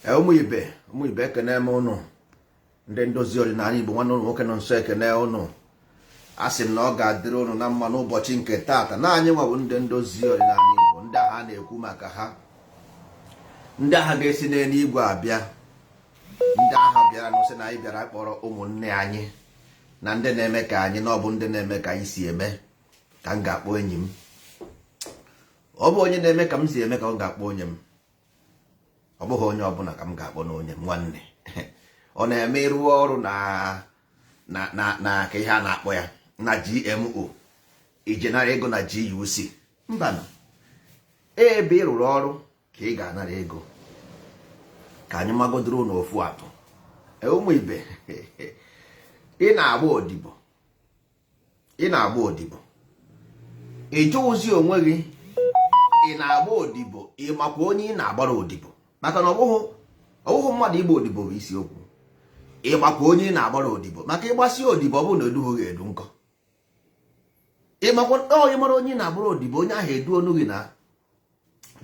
ụmụ ibe ekene m ụnụ ndị ndozi ọdịnala Igbo nwanne ụnụ nwoke nọ nso ekene ụnụ. A sị m na ọ ga-adịrị ụnụ na mma n'ụbọchị nke taata. Na anyị nwa bụ ndị ndozi ọdịnala Igbo, ndị agha na-ekwu maka ha, ndị agha ga-esi n'eluigwe abịa, ndị agha bịara n'ụsị na anyị bịara kpọrọ ụmụnne anyị na ndị na-eme ka anyị, na ọ bụ ndị na-eme ka anyị si eme ka m ga-akpọ enyi m. Ọ bụ onye na-eme ka m si eme ka m ga-akpọ onye m, ọ bụghị onye ọbụla ka m ga-akpọ n'onye m nwanne. Ọ na-eme ịrụọ ọrụ na ka ihe a na-akpọ ya na GMO, ijenara ego na GUC. Mba, ebe ị rụrụ ọrụ ka ị ga-anara ego. Ka anyị magodoro n'ofu atụ. Ụmụ ibe, ị na-agba odibo, ịjụ ozi onwe gị, ị na-agba odibo, ị makwa onye ị na-agbara odibo. Maka na ọbụghị mmadụ ịgba odibo bụ isiokwu, ịgbakwa onye ị na-agbara odibo. Maka ịgbasi odibo ọ bụrụ na edughị edu nkọ, ịmakwa onye mara onye ị na-agbara odibo, onye ahụ edu onu gị. Na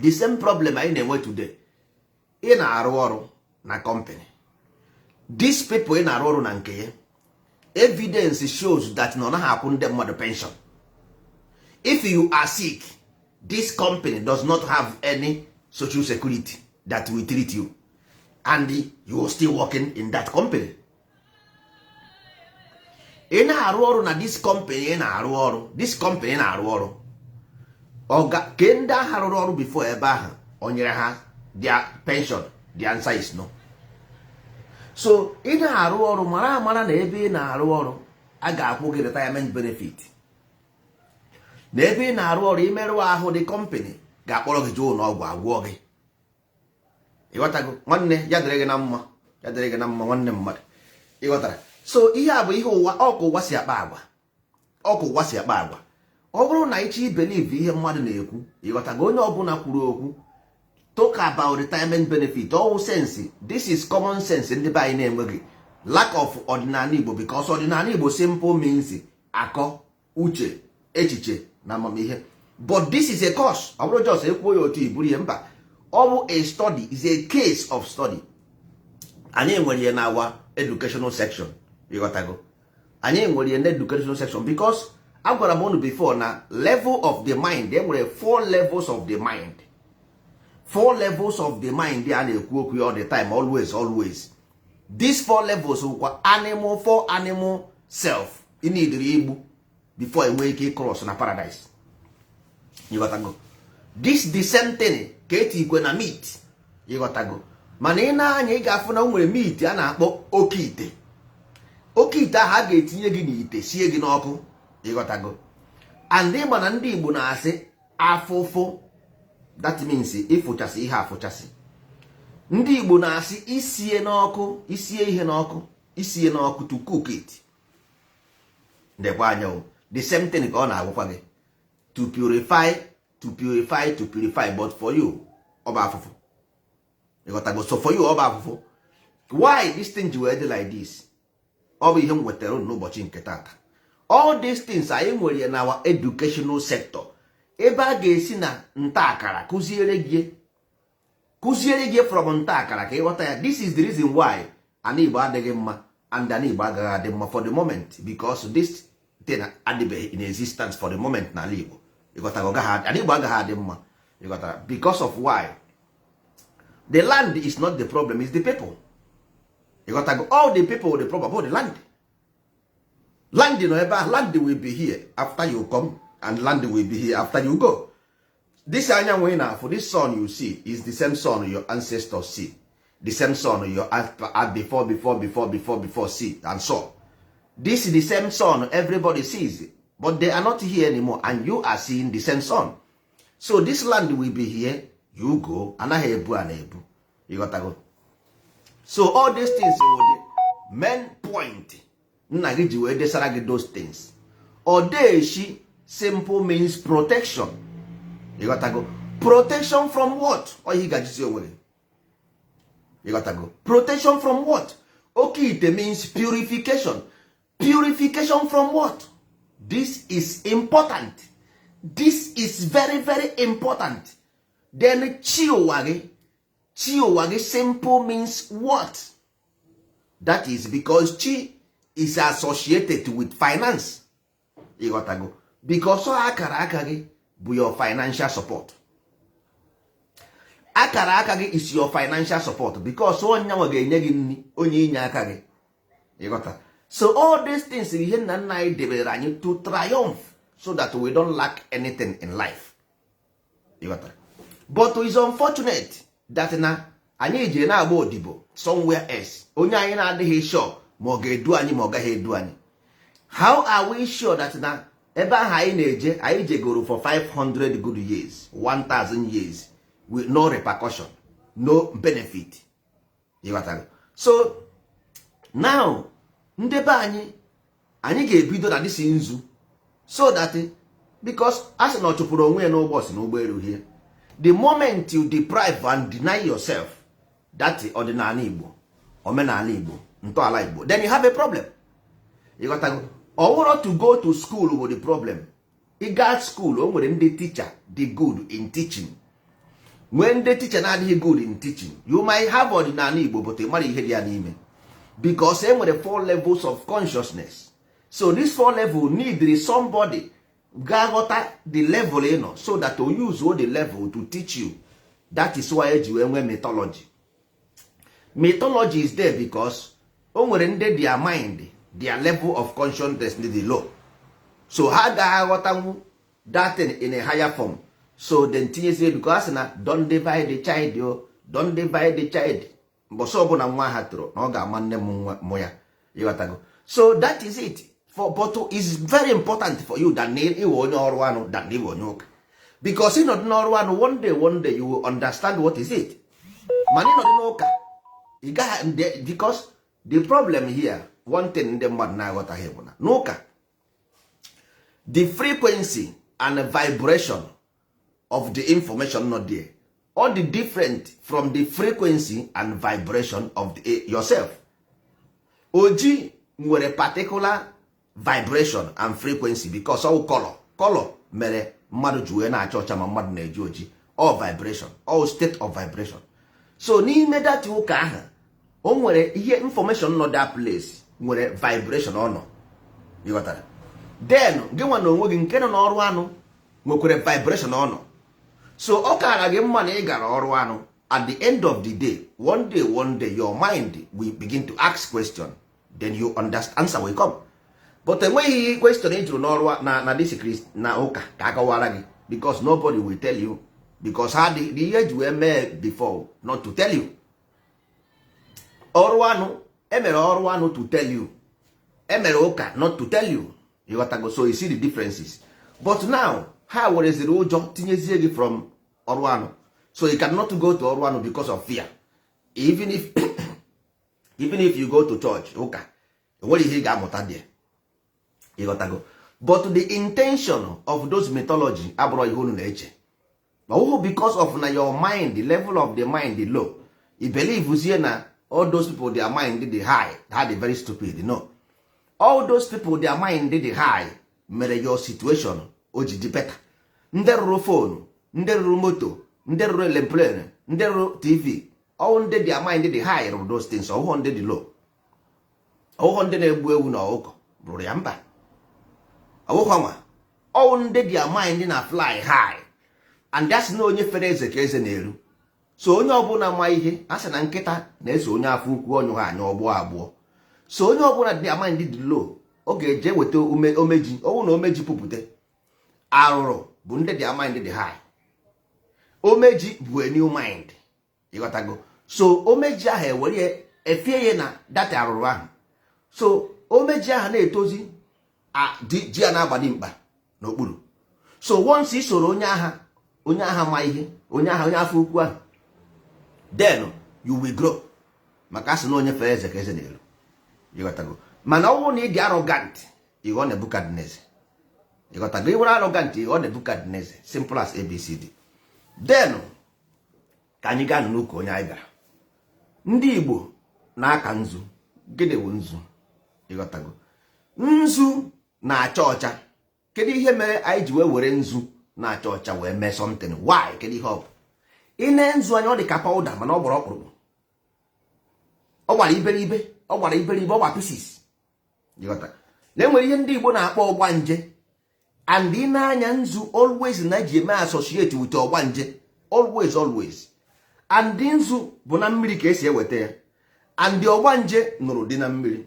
the same problem anyị na-enwe today. Ị na-arụ ọrụ na company, these people ị na-arụ ọrụ na nke ya, evidence shows that na ọ naghị akwụ ndị mmadụ pension. If you are sick, this company does not have any social security that will treat you, and you are still working in that company. Ị na-arụ ọrụ na this company ị na-arụ ọrụ, ke ndị agha rụrụ ọrụ before ebe ahụ o nyere ha their pension? The answer is no. So ị na-arụ ọrụ mara na ebe ị na-arụ ọrụ a ga-akwụ gị retirement benefit, na ebe ị na-arụ ọrụ imerụ ahụ the company ga-akpọrọ gị jee ụlọ ọgwụ agwọ gị. Ịghọtago nwanne? Ya dịrị gị na mma nwanne mmadụ. Ịghọtara? So ihe a bụ ihe ọkụ ụwa si akpa agwa. Ọ bụrụ na ịchọ ibelieve ihe mmadụ na-ekwu, ịghọtago, onye ọbụla kwuru okwu talk about retirement benefit, all sense. This is common sense ndị be anyị na-enweghị, lack of ọdịnala Igbo, because ọdịnala Igbo simple means akọ, uche, echiche na amamihe. But this is a course. Ọ bụrụ just ekwuo ya otu iburu ihe, mba, ọ bụ a study, is a case of study. Anyị nwere ya na our educational section. Ịghọtago? Anyị nwere ya na educational section because agwara m unu before na level of the mind, e nwere 4 levels of the mind. 4 levels of the mind a na-ekwu okwu all the time, always. These 4 levels wụkwa animal, 4 animal self ị na-ediri igbu before enwee ike cross na paradise. Ịghọtago? This the same thing ka eti igwe na meat. Ịghọtago? Mana ị na-anya ị ga-afụ na o nwere meat a na-akpọ oke ite ahụ a ga-etinye gị n'ite, sie gị n'ọkụ. Ịghọtago? And ịgba na ndị Igbo na-asị afụfụ, that means ịfụchasị ihe afụchasị. Ndị Igbo na-asị isie ihe n'ọkụ to cook it. Ndekwa anya o, the same thing ka ọ na-agwụkwa gị, to purify, but for you ọ bụ afụfụ. Ịghọtago? So for you ọ bụ afụfụ. Why this thing ji wee dị like this? Ọ bụ ihe m wetara n'ụbọchị nke taata. All these things anyị nwere na our educational sector, ebe a ga-esi na nta akara kụziere gị from nta akara ka ịghọta ya. This is the reason why ana Igbo adịghị mma and ana Igbo agaghị adị mma for the moment, because this thing adịbeghị in existence for the moment n'ala Igbo. Ịghọtago? Ana Igbo agaghị adị mma. Ịghọtara? Because of why? The land is not the problem, it's the people. Ịghọtago? All the people with the problem about the land. Land nọ ebe ahụ, land will be here after you come, and land will be here after you go. This anyanwụ ị na-afụ, this sun you see is the same sun your ancestors see, the same sun your before see and saw. This is the same sun everybody sees, but they are not here anymore, and you are seeing the same sun. So this land will be here, you go, anaghị ebu a na-ebu. You got to go. So all these things were the main point. Nna gị ji wee desara gị those things. Odeshi simple means protection. You got to go. Protection from what? Or he got you away. You got to go. Protection from what? Okay, it means purification. Purification from what? This is important. This is very, very important. Then chiowage chi ụwa gị simple means what? That is because chi is associated with finance. Ịghọtago? Because akara aka gị bụ your financial support. Akara aka gị is your financial support because onye nwa ga-enye gị nri, onye inye aka gị. Ịghọta? So all these things ihe nna nna anyị debere anyị to triumph so that we don't lack anything in life. Ịghọta? But it's unfortunate that na anyị je na-agba odibo somewhere else. Onye anyị na-adịghị sure ma ọ ga-edu anyị ma ọ gaghị edu anyị. How are we sure that na ebe ahụ anyị na-eje anyị jegoro for 500 good years, 1000 years with no repercussion, no benefit? Ịghọtara? So now ndị be anyị ga-ebido na disi nzu so that because a sị na ọ chụpụrụ onwe ya n'ụbọchị n'ụgbọelu hie, the moment you deprive and deny yourself that ọdịnala Igbo, omenala Igbo, ntọala Igbo, then you have a problem. Ịghọtago? Ọ bụrụ to go to school bụ the problem. Ị gaa school, o nwere ndị teacher dị good in teaching, nwee ndị teacher na-adịghị good in teaching. You might have ọdịnala Igbo but ị mara ihe dị ya n'ime, because e nwere 4 levels of consciousness. So this 4 level need somebody ga-aghọta the level ị nọ so that to use the level to teach you. That is why eji wee nwee mythology. Mythology is there because o nwere ndị their mind, their level of consciousness dị low, so ha ga-aghọtanwu that thing in a higher form. So then tinyezie because na don't divide the child, yo, don't divide the child. Mbọsọ ọbụla nwa ha tụrụ na ọ ga-ama nne mụ ya. Ịghọtago? So that is it. But it's very important for you that ịwụ onye ọrụ anụ than ịwụ onye ụka, because ị nọdụ n'ọrụ anụ one day you will understand what is it. mana ị nọdụ n'ụka ị gaghị, because the problem here, one thing ndị mmadụ na-aghọtaghị bụ na n'ụka the frequency and vibration of the information not there all the different from the frequency and vibration of yourself. Oji nwere particular vibration and frequency because all color mere mmadụ ji wee na-acha ọcha ma mmadụ na-eji oji, all vibration, all state of vibration. So n'ime that ụka ahụ o nwere ihe information nọ that place nwere vibration ọ nọ. Ịghọtara? Then gị nwa na onwe gị nke nọ n'ọrụ anụ nwekwere vibration ọ nọ. So ọ kara gị mma na ị gara ọrụ anụ. At the end of the day, one day your mind will begin to ask question, then you understand, answer will come. But enweghị question ị jụrụ n'ọrụ na this Christ na ụka ka akọwara gị, because nobody will tell you, because ha the ihe ji wee mee before not to tell you. Ọrụ anụ emere ọrụ anụ to tell you, emere ụka not to tell you. You got to go, so you see the differences. But now ha wereziri ụjọ tinyezie gị from ọrụ anụ, so you cannot go to ọrụ anụ because of fear. Even if you go to church ụka enwere ihe ị ga-amụta there. You got to go. But the intention of those mythology abụrụ ihe unu na-eche, because of na your mind, the level of the mind is low. You believe uzie na all those people their mind dị high, ha dị very stupid. No, all those people their mind dị high mere your situation o ji dị better. Ndị rụrụ phone, ndị rụrụ moto, ndị rụrụ aeroplane, ndị rụrụ TV, all ndị their mind dị high rụrụ those things. Ọhụụ ndị dị low, ọhụụ ndị na-egbu ewu na ọkụkọ rụrụ ya mba. Ọhụụ nwa all ndị their mind na fly high, and that's na onye fere eze ka eze na-eru. So onye ọbụla ma ihe a sị na nkịta na-eso onye afọ ukwu ọnyụ ha anya ọgbọ abụọ. So onye ọbụla dị mind dị low, ọ ga-eje weta omeji. Ọwụ na omeji pụpụte, arụrụ bụ ndị dị mind dị high. Omeji bụ a new mind. Ịghọtago? So omeji ahụ ewere efie ya na data arụrụ ahụ. So omeji ahụ na-etozi ji ya na-agbadi mkpa n'okpuru. So once ị soro onye agha ma ihe, onye afọ ukwu ahụ, then you will grow. Maka asị na onye fere eze ka eze na-eru. Ịghọtago? Mana ọ bụrụ na ị dị arrogant, ịghọ Nebukadneza. Ịghọtago? Ị were arrogant, ịghọ Nebukadneza. Simple as ABCD. Then ka anyị gaa n'ụka onye anyị gara. Ndị Igbo na-aka nzu. Gịnị bụ nzu? Ịghọtago? Nzu na-acha ọcha. Kedu ihe mere anyị ji wee were nzu na-acha ọcha wee mee something? Why? Kedu ihe ọ bụ? ị na-nzu anya ọ dị ka powder mana ọ gbara ọkpụrụkpụ, ọ gbara iberibe, ọ gbara iberibe, ọ gbara pieces. na enwere ihe ndị Igbo na-akpọ ọgbanje, and ị na-anya nzu always na ji eme associate with ọgbanje, always and nzu bụ na mmiri ka esi eweta ya, and ọgbanje nụrụ dị na mmiri.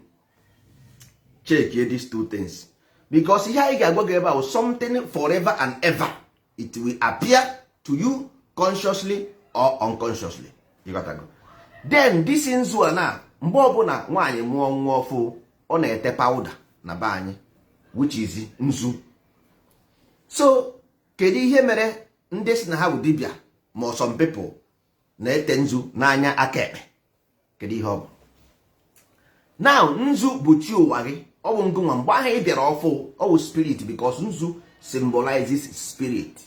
Check these two things, because ihe anyị ga-agwa gị ebe ahụ something forever and ever, it will appear to you consciously or unconsciously. Then this nzu a na mgbe ọbụla nwaanyị mụọ nwa ọfụ, ọ na-ete powder na be anyị, which is nzu. So kedu ihe mere ndị si na ha bụ dibia ma some people na-ete nzu n'anya aka ekpe? Kedu ihe ọ bụ? Now nzu bụ chi ụwa gị, ọ bụ ngụnwa mgbe ahụ ị bịara ọfụ, ọ bụ spirit, because nzu symbolizes spirit.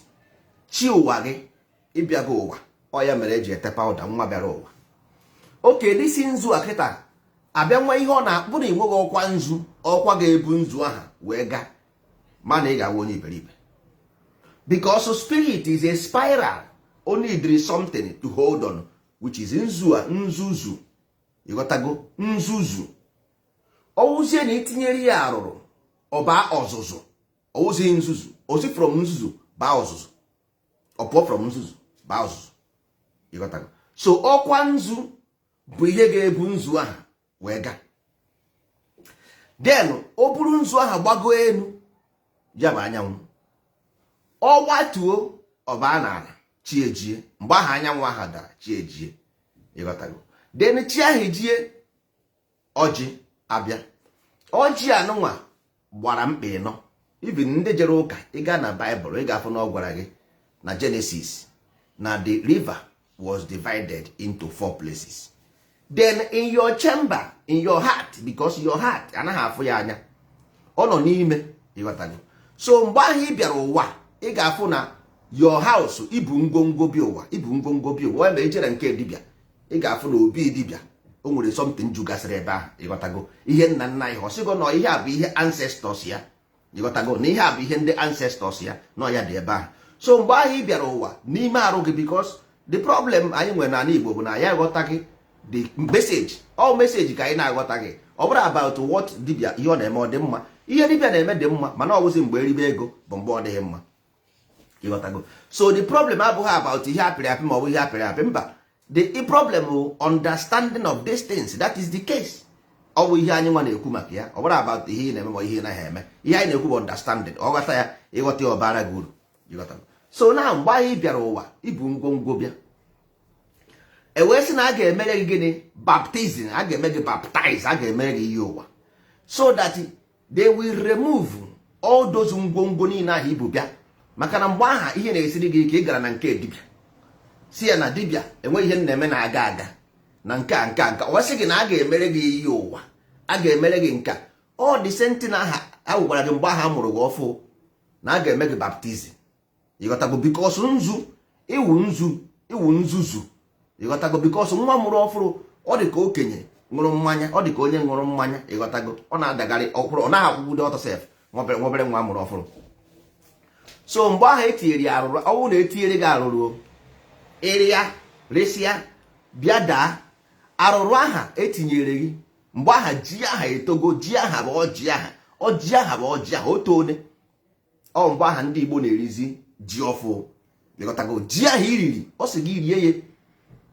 Chi ụwa gị ịbịago ụwa, ọ ya mere eji ete powder nwa bịara ụwa. Oke disi nzu a kịta abịa nwa ihe ọ na-akpụ na enweghị ọkwa nzu, ọkwa ga-ebu nzu aha wee gaa, mana ị ga-awụ onye iberibe, because spirit is a spiral, only there is something to hold on, which is nzu a nzuzu. Ịghọtago? Nzuzu ọwụzie na itinyere ya arụrụ ọba ọzụzụ, ọwụzie nzuzu, osi from nzuzu baa ọzụzụ, ọpụọ from nzuzu baa ọzụzụ. Ịghọtago? So ọkwa nzu bụ ihe ga-ebu nzu aha wee gaa. Then o buru nzu aha gbago elu, ya bụ anyanwụ, ọ gbatuo ọba n'ala, chi ejie. Mgbe aha anyanwụ aha dara, chi ejie. Ịghọtago? Then chi ahụ ejie, ọjị abịa. Ọjị anụnwa gbara mkpa ịnọ. Even ndị jere ụka, ị gaa na Bible, ị ga-afụ na ọ gwara gị na Genesis na the river was divided into 4 places. Then in your chamber, in your heart, because your heart anaghị afụ ya anya, ọ nọ n'ime. Ịghọtago? So mgbe ahụ ị bịara ụwa, ị ga-afụ na your house ibu ngwongwo bi ụwa, ibu ngwongwo bi ụwa. Ebe ejere nke dibịa, ị ga-afụ na obi dibịa o nwere something jugasịrị ebe ahụ. Ịghọtago? Ihe nna nna ya ọsịgo na ihe a bụ ihe ancestors ya. Ịghọtago? Na ihe a bụ ihe ndị ancestors ya, na ya dị ebe ahụ. So mgbe ahụ ị bịara ụwa n'ime arụ gị, because the problem anyị nwere n'ala Igbo bụ na ya aghọtaghị the message. All message ka anyị na-aghọtaghị. Ọ bụrụ about what dibịa ihe ọ na-eme ọ dị mma, ihe dibịa na-eme dị mma, mana ọ bụzi mgbe eribe ego bụ mgbe ọ dịghị mma. Ịghọtago? So the problem abụghị about ihe apịrị apị ma ọ bụ ihe apịrị apị, mba. The problem bụ understanding of these things. That is the case. Ọ bụ ihe anyị nwa na-ekwu maka ya. Ọ bụrụ about ihe ị na-eme ma ihe ị naghị eme. Ihe anyị na-ekwu bụ understanding. Ọ ghọta ya, ịghọta ya ọbara gị uru. Ịghọtago? So na mgbe anyị bịara ụwa, ibu ngwongwo bịa, e wee sị na a ga-emere gị gịnị? Baptism. A ga-eme gị baptize, a ga-emere gị ihe ụwa, so that they will remove all those ngwongwo niile ahụ ibu bịa. Maka na mgbe aha ihe na-esiri gị ike, ị gara na nke dibịa, si ya na dibịa enweghị ihe na-eme na-aga aga na nka ọ sị gị na a ga-emere gị ihe ụwa, a ga-emere gị nka. Ọ dị sentin aha a gwara gị mgbe aha mụrụ gị ọfụ na a ga-eme gị baptizim. Ịghọtago? Bikos nzu iwu nzuzu. Ịghọtago? Bikos nwa mụrụ ọfụrụ, ọ dị ka okenye ṅụrụ mmanya, ọ dị ka onye ṅụrụ mmanya. Ịghọtago? Ọ na-adagharị ọkwụrụ, ọ naghị akwụgide ọtọ sef, nwobere nwa mụrụ ọfụrụ. So mgbe ahụ etinyere ya arụrụ, ọwụ na etinyere gị arụrụ, ịrịa resịa bịa daa, arụrụ aha etinyere gị, mgbe aha ji aha etogo, ji aha bụ ọjị aha, ọjị aha bụ ọjị aha, otu one. Ọ mgbe aha ndị Igbo na-erizi ji ọfụ. Ịghọtago? Ji aha iriri, ọ sị gị rie ya,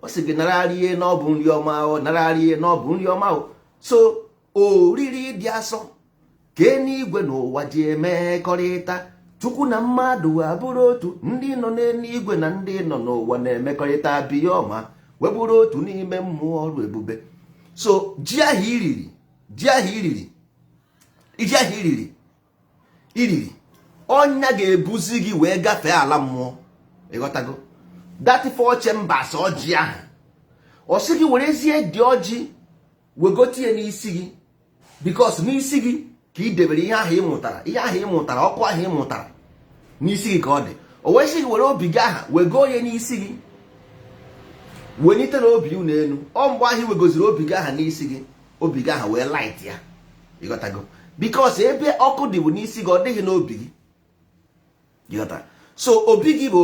ọ sị gị nararịe na ọ bụ nri ọma, nararịe na ọ bụ nri ọma. So oriri dị asọ ka eluigwe n'ụwa ji emekọrịta. Chukwu na mmadụ abụrụ otu, ndị nọ n'eluigwe na ndị nọ n'ụwa na-emekọrịta biya ọma, wee bụrụ otu n'ime mmụọ ọrụ ebube. So ji ahụ iriri ọnya ga-ebuzi gị wee gafee ala mmụọ. Ịghọtago? That 4 chambers ọjị ahụ, ọ sị gị werezie dị ọjị wegotie n'isi gị, because n'isi gị ka ị debere ihe ahụ ị mụtara, ọkụ ahụ ị mụtara n'isi gị ka ọ dị. O wee sị gị were obi gị aha wego ya n'isi gị, wenite na obi unu elu. Ọ mgbe ahụ wegoziri obi gị aha n'isi gị, obi gị aha wee light ya. Ịghọtago? Because ebe ọkụ dị bụ n'isi gị, ọ dịghị n'obi gị. Ịghọta? So obi gị bụ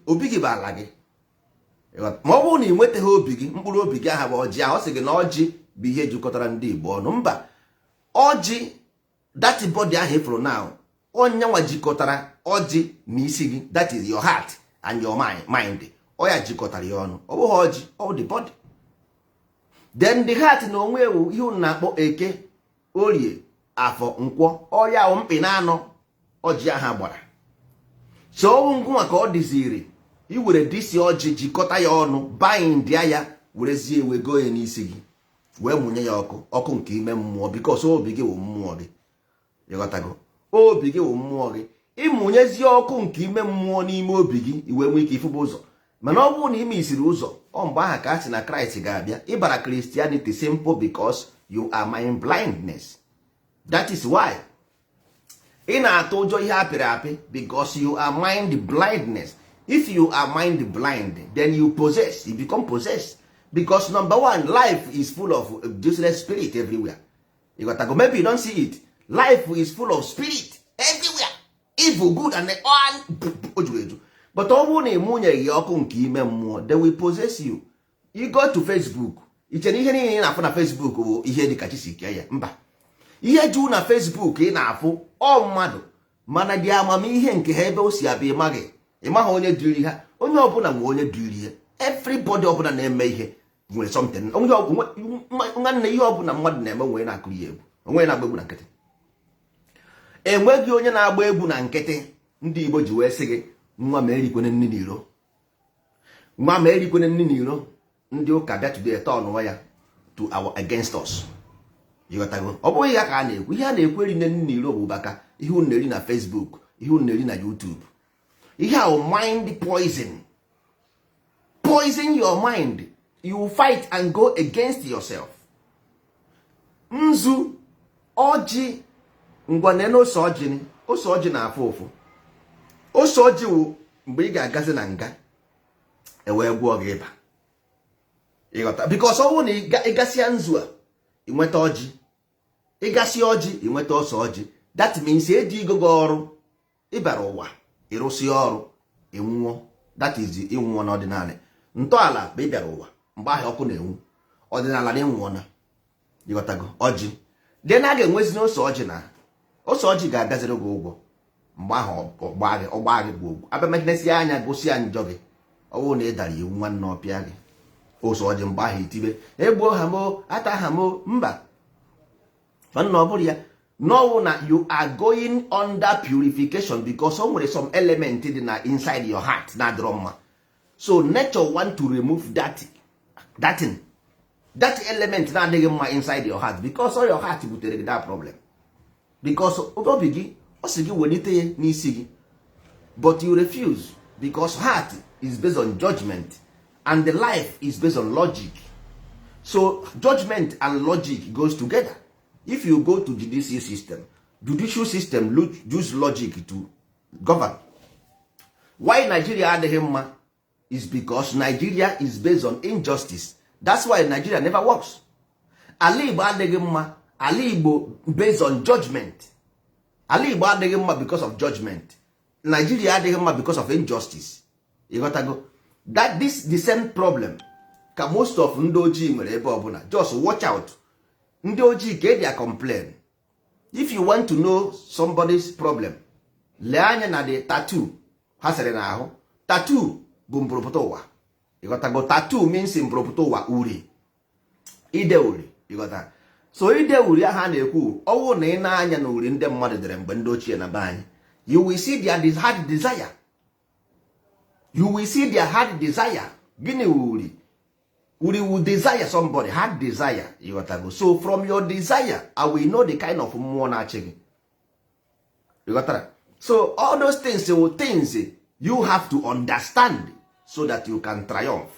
obi gị bụ ala gị. ma ọ bụrụ na ị nwetaghị obi gị, mkpụrụ obi gị aha bụ ọjị ahụ, ọ sị gị na ọjị bụ ihe jikọtara ndị Igbo ọnụ. Mba, ọjị that body ahụ ifụrụ now, onyanwa jikọtara ọjị na isi gị, that is your heart and your mind. Ọ ya jikọtara ya ọnụ, ọ bụghị ọjị, ọ the body. Then the heart na onwe ewu ihe unu na-akpọ Eke, Orie, Afọ, Nkwọ, ọya mkpị na anọ ọjị aha gbara. So ọnwụ ngụnwa ka ọ dịziri iwere disi ọjị jikọta ya ọnụ, bind ya werezie wego ya n'isi gị, wee mụnye ya ọkụ nke ime mmụọ, because obi gị wụ mmụọ gị. Ịghọtago? Obi gị wụ mmụọ gị. Ịmụnyezie ọkụ nke ime mmụọ n'ime obi gị, iwe nwee ike ifụba ụzọ. Mana ọ bụrụ na ime isiri ụzọ, ọ mgbe aha ka a sị na Kraịst ga-abịa. Ịbara Christianity simple because you are mind blindness. That is why ị na-atụ ụjọ ihe apịrị apị, because you are mind blindness. If you are mind blind, then you possess, you become possessed. Because number one, life is full of useless spirit everywhere. You got to go. Maybe you don't see it. Life is full of spirit everywhere, evil, good, and all. But ọ bụrụ na ịmụnyeghị ọkụ nke ime mmụọ, they will possess you. You go to Facebook, iche na ihe niile ị na-afụ na Facebook bụ ihe dị ka chi si kee ya. Mba, ihe juu na Facebook ị na-afụ ọ mmadụ, mana dị amamihe nke ha ebe o si abịa ịmaghị onye diri ha. Onye ọbụla nwe onye diri ya. Everybody ọbụla na-eme ihe nwere something. Nwanne ihe ọbụla mmadụ na-eme nwere na-akụ ya egwu, onwe na-agba egwu na nkịtị. Enweghị onye na-agba egwu na nkịtị. Ndị Igbo ji wee sị gị, nwa ma erikwene nni n'iro, nwa ma erikwene nni n'iro. Ndị ụka bịa today turn ya to our against us. Ịghọtago? Ọ bụghị ya ka a na-ekwu. Ihe a na-ekwu eri nne nni n'iro bụ baka ihe unu na-eri na Facebook, ihe unu na-eri na YouTube. Ihe ahụ mind poison. Poison your mind. You fight and go against yourself. Nzu ọjị, ngwane na ose ọjị, ose ọjị na-afụ ụfụ. Ose ọjị wụ mgbe ị ga-agazi na nga wee gwụọ gị ịba. Ịghọta? Because ọ bụrụ na ịgasịa nzu a ịnweta ọjị, ịgasịa ọjị ịnweta ose ọjị, that means eji igo gị ọrụ, ịbara ụwa ịrụsị ọrụ ịnwụọ. That is ịnwụọ n'ọdịnala. Ntọala bụ ịbịara ụwa, mgbe ahụ ọkụ na-enwu, ọdịnala na ịnwụọ na. Ịghọtago? Ọjị dị na a ga-enwezi na ose ọjị, na ose ọjị ga-agaziri gị ụgwọ mgbe ahụ ọgba gị bụ ogwu. Abịa mekinesi anya gosi ya njọ gị, ọ bụrụ na ị dara iwu nwanne ọpịa gị ose ọjị, mgbe ahụ itibe egbuo ha mo ata ha mo. Mba, nwanne ọ bụrụ ya. No, na you are going under purification, because o nwere some element dị na inside your heart na adịrọ mma. So nature want to remove that element na adịghị mma inside your heart, because all your heart butere gị that problem. Because obi gị ọ sị gị welite ya n'isi gị, but you refuse, because heart is based on judgment and the life is based on logic. So judgment and logic goes together. If you go to judicial system use logic to govern. Why Nigeria adịghị mma is because Nigeria is based on injustice. That's why Nigeria never works. Ala Igbo adịghị mma, Ala Igbo based on judgment. Ala Igbo adịghị mma because of judgment. Nigeria adịghị mma because of injustice. You got to go. This the same problem ka most of ndị ojii nwere ebe ọbụla. Just watch out. Ndị ojii ka eji complain. If you want to know somebody's problem, lee anya na the tattoo ha sere n'ahụ. Tattoo bụ mpụrụpụta ụwa. You got to go. Tattoo means mpụrụpụta ụwa, uri. Ide uri. You got to. So ide uri aha na-ekwu, ọwụ na ị na-anya na uri ndị mmadụ dere mgbe ndị ochie na be anyị, you will see their hard desire. You will see their hard desire. Gini uri? Uri will desire somebody, hard desire. You got to go. So from your desire, I will know the kind of mmụọ na-achị gị. You got to. So all those things you have to understand so that you can triumph.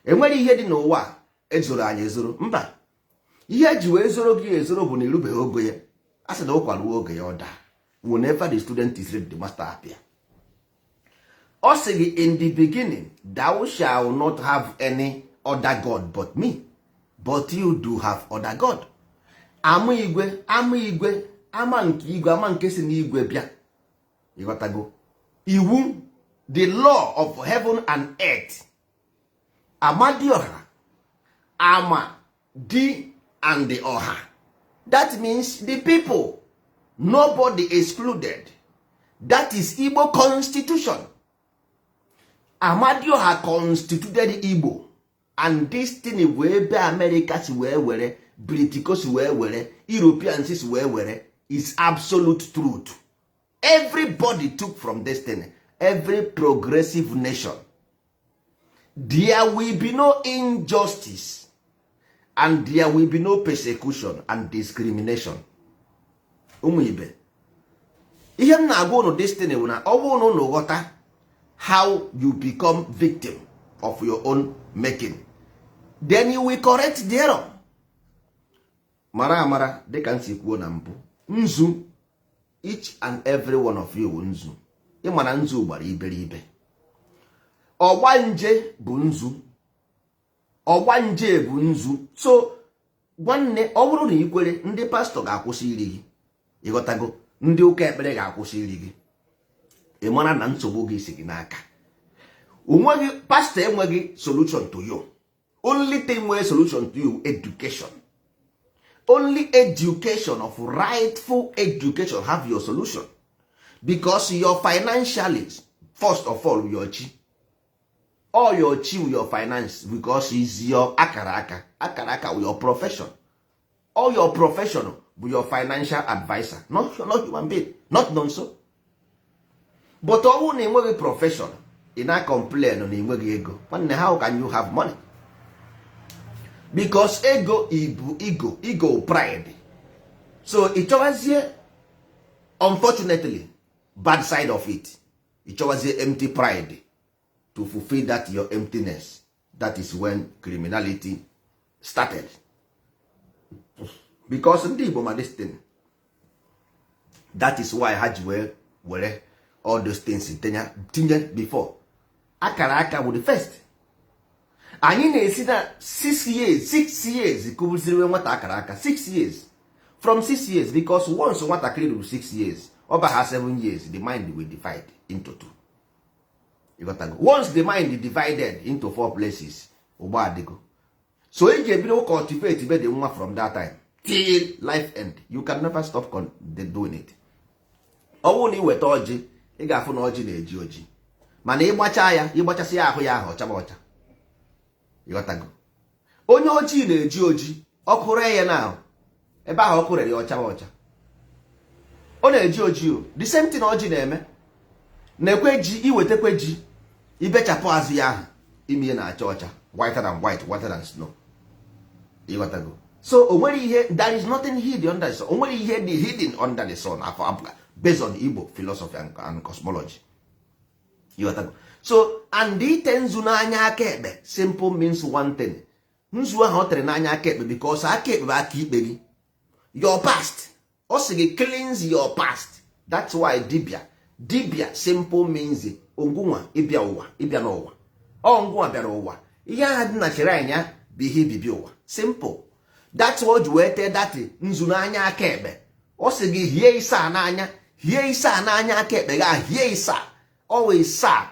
Enwere ihe dị n'ụwa ezoro anyị ezoro. Mba. Ihe eji wee zoro gị ezoro bụ na irubeghị ogo ya. A sị na ụkwa ruo oge ya ọ daa. Whenever the student is ready, the master appear. Ọ sị gị, in the beginning, thou shall not have any other God but me. But you do have other God. Ama igwe, ama nke igwe, ama nke si n'igwe bịa. Ịghọtago? Iwu, the law of heaven and earth Amadioha, Ama, Di, and the Oha. That means the people, nobody excluded. That is Igbo constitution. Amadioha constituted Igbo, and this thing wee be Americans wee were, Briticos wee were, Europeans wee were, is absolute truth. Everybody took from this thing. Every progressive nation. There will be no injustice, and there will be no persecution and discrimination. Ụmụ ibe, ihe m na-agwa unu destiny bụ na ọ bụrụ na unu ghọta how you become victim of your own making, then you will correct the error. Mara amara dịka m si kwuo na mbụ, nzu, each and every one of you nzu. Ịma na nzu gbara iberibe. Ọgbanje bụ nzu. Ọgbanje bụ nzu. So nwanne, ọ bụrụ na ikwere, ndị pastọ ga-akwụsị iri gị. Ịghọtago? Ndị ụka ekpere ga-akwụsị iri gị. Ị mara na nsogbu gị si gị n'aka. Onweghị pastọ enweghị solution to you. Only thing nwere solution to you, education. Only education, of rightful education, have your solution. Because your financially, first of all, your chi. All your chi with your finance, because it's your akaraka. Akaraka with your profession. All your profession with your financial advisor. Not human being. Not done so. But all na enweghị profession, ị na complain na enweghị ego. How can you have money? Because ego ibu ego pride. So it chowazie, unfortunately, bad side of it. It chowazie empty pride to fulfill that your emptiness. That is when criminality started. Because ndị Igbo ma this thing. That is why ha ji were all those things tinye before. Akara aka bụ the first. Anyị na-esi na 6 years kụbụziri nwata akara aka 6 years. From 6 years, because once nwatakịrị ruru 6 years, over her 7 years, the mind will divide into 2. You got to go. Once the mind is divided into 4 places, ụgbọ adịgo. So ị ga-ebido cultivate be the nwa from that time till life end. You can never stop doing it. Ọ bụrụ na iweta ọjị, ị ga-afụ na ọjị na-eji oji. Mana ịgbachasị ya ahụ ya ahụ ọchaba ọcha. You got to go. Onye ojii na-eji oji, ọkụ ree ya na ebe ahụ ọkụ rere ya ọchaba ọcha. Ọ na-eji oji o. The same thing ọjị na-eme. Na-ekwe ji, iwetekwe ji, ibechapụ azụ ya ahụ, ime na-acha ọcha, whiter than white, whiter than snow. You got to go. So o nwere ihe, there is nothing hidden under the sun. O nwere ihe dị hidden under the sun based on Igbo philosophy and cosmology. You got to go. So, and ite nzu n'anya aka ekpe simple means one thing. Nzu ahụ ọ tere n'anya aka ekpe because aka ekpe bụ aka ikpe gị. Your past. Ọ sị gị cleanse your past. That's why dibia simple means ngwunwa ịbịa ụwa, ịbịa n'ụwa. Ọ ngwunwa bịara ụwa. Ihe ahụ dị na chere anya bụ ihe ibibi ụwa. Simple. That's what you wete that nzu n'anya aka ekpe. Ọ sị gị hie isa n'anya, hie isa n'anya aka ekpe ga hie isa. Always sa.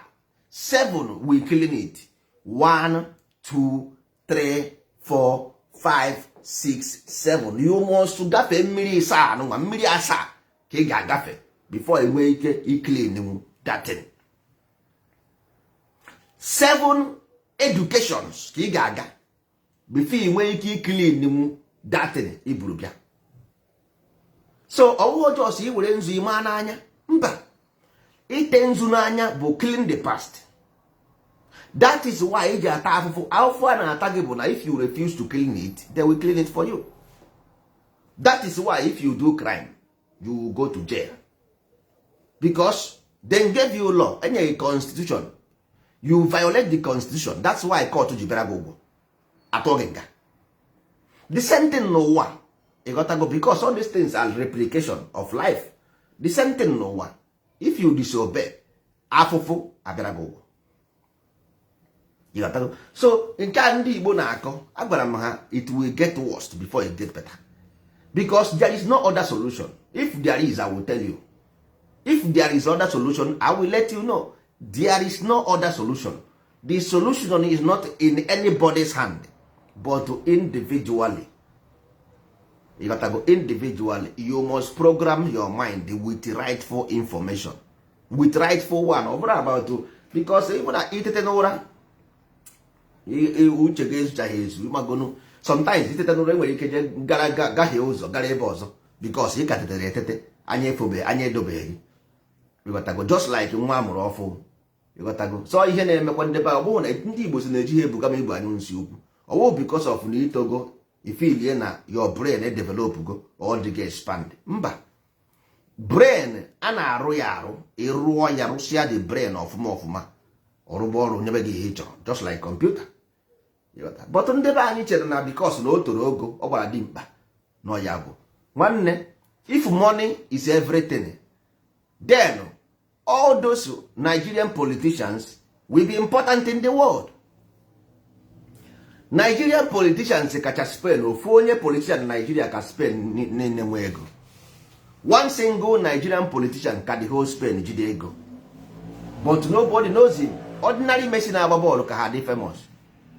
7 we clean it. 1 2 3 4 5 6 7. You must gafe mmiri isa anụnwa, mmiri asa ka ị ga-agafe before enwee ike clean that thing. 7 educations ka ị ga-aga before enwee ike clean that thing iburu bịa. So ọwụwa jos iwere nzu ime n'anya mba. Ite nzu n'anya bụ clean the past. That is why ị ga-ata afụfụ. Afụfụ a na-ata gị bụ na if you refuse to clean it, they will clean it for you. That is why if you do crime, you will go to jail. Because they gave you law, enye constitution. You violate the constitution. That's why court ji bịara gị ụgwọ. Atọ gị nga. The same thing n'ụwa. Ị ghọta go because all these things are replication of life. The same thing n'ụwa. If you disobey, afụfụ abịara gị ụgwọ. So nke a ndị Igbo na-akọ, agwara m ha, it will get worse before it get better. Because there is no other solution. If there is, I will tell you. If there is other solution, I will let you know. There is no other solution. the solution is not in anybody's hand but individually. You got to go individually. You must program your mind with rightful information, with rightful one. Over about to, because even na itete n'ụra uche ga-ezuchaghị ezu magonu. Sometimes itete n'ụra enwere ike je gahie ụzọ gara ebe ọzọ because ị ka tetere etete anya efobe anya edobeghị. You got to go just like nwa amụrụ ọfụ. You got to go. So ihe na-emekwa ndị be ọ bụrụ na ndị Igbo si na-eji ha ebuga ma igbo anyị nsi ukwu ọwụ because of na itogo ifilie na your brain develop go or dị expand. Mba, brain a na-arụ ya arụ ịrụọ ya rụsịa the brain ọfụma ọrụba ọrụ nyebe gị ihe chọrọ just like computer. But ndị be anyị chere na because na o toro ogo ọ gbara dị mkpa nọ ya bụ nwanne. If money is everything, then all those Nigerian politicians will be important in the world. Nigerian politicians kacha Spain, ofu onye politician Nigeria ka Spain na-enwe ego. One single Nigerian politician ka the whole Spain jide ego. But nobody knows him. Ordinary Messi na-agba bọọlụ ka ha dị famous.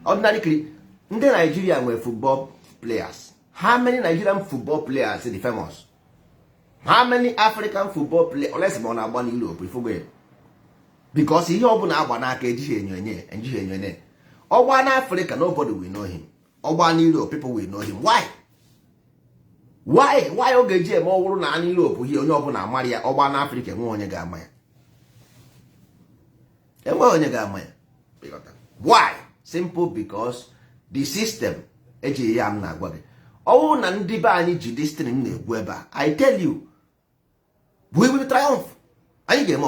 Ordinary kiri ndị Nigeria nwere football players. How many Nigerian football players dị famous? How many African football players? Olesi ma ọ na-agba n'Europe ifugo. Because ihe ọ bụla agba n'aka ejighị enyo. Ọgba na Africa, nobody will know him. Ọgba na Europe, people will know him. Why ọ ga-eji eme ọwụrụ na anụ Europe hie onye ọbụla amara ya. Ọgba na Africa enwe onye ga-ama ya. Why? Simple because the system eji ya m na-agwa gị. Ọwụ na ndị be anyị ji destiny m na-egwu ebe a, I tell you, we will triumph. Anyị ga-eme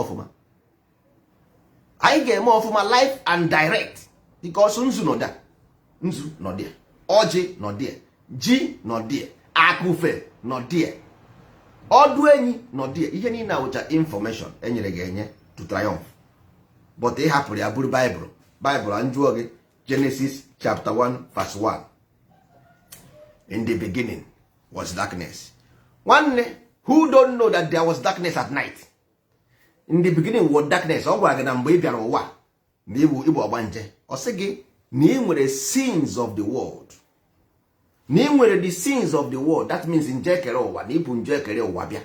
ọfụma life and direct. Because nzu nọ there, ọjị nọ there, ji nọ there, akụfe nọ there, ọdụ enyi nọ there. Ihe niile awụcha information enyere gị enye to triumph. But ị hapụrụ ya bụrụ Bible anjụọ gị Genesis chapter 1 verse 1. In the beginning was darkness. Nwanne, who don't know that there was darkness at night? In the beginning was darkness. Ọ gwara gị na mgbe ị bịara ụwa na igbo ọgbanje. Ọ sị gị na ị nwere sins of the world. Na ị nwere the sins of the world. That means nje kere ụwa na ịbụ nje kere ụwa bịa.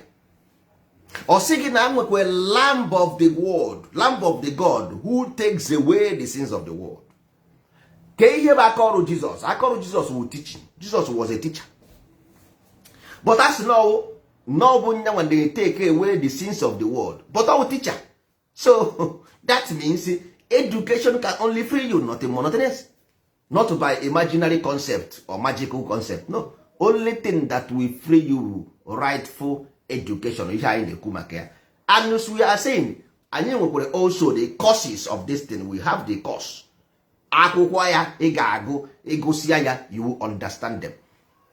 Ọ sị gị na nwekwe lamb of the world, lamb of the God who takes away the sins of the world. Ke ihe bụ akọrụ Jesus? Akọrụ Jesus was teaching. Jesus was a teacher. But as no bụ nya when they take away the sins of the world. But our teacher. So that means education can only free you, not a monotonous, not by imaginary concept or magical concept. No, only thing that will free you, rightful education. And as we are saying, and also the causes of this thing. We have the cause. Akwụkwọ ya ị ga-agụ ịgụsịa ya, you will understand them.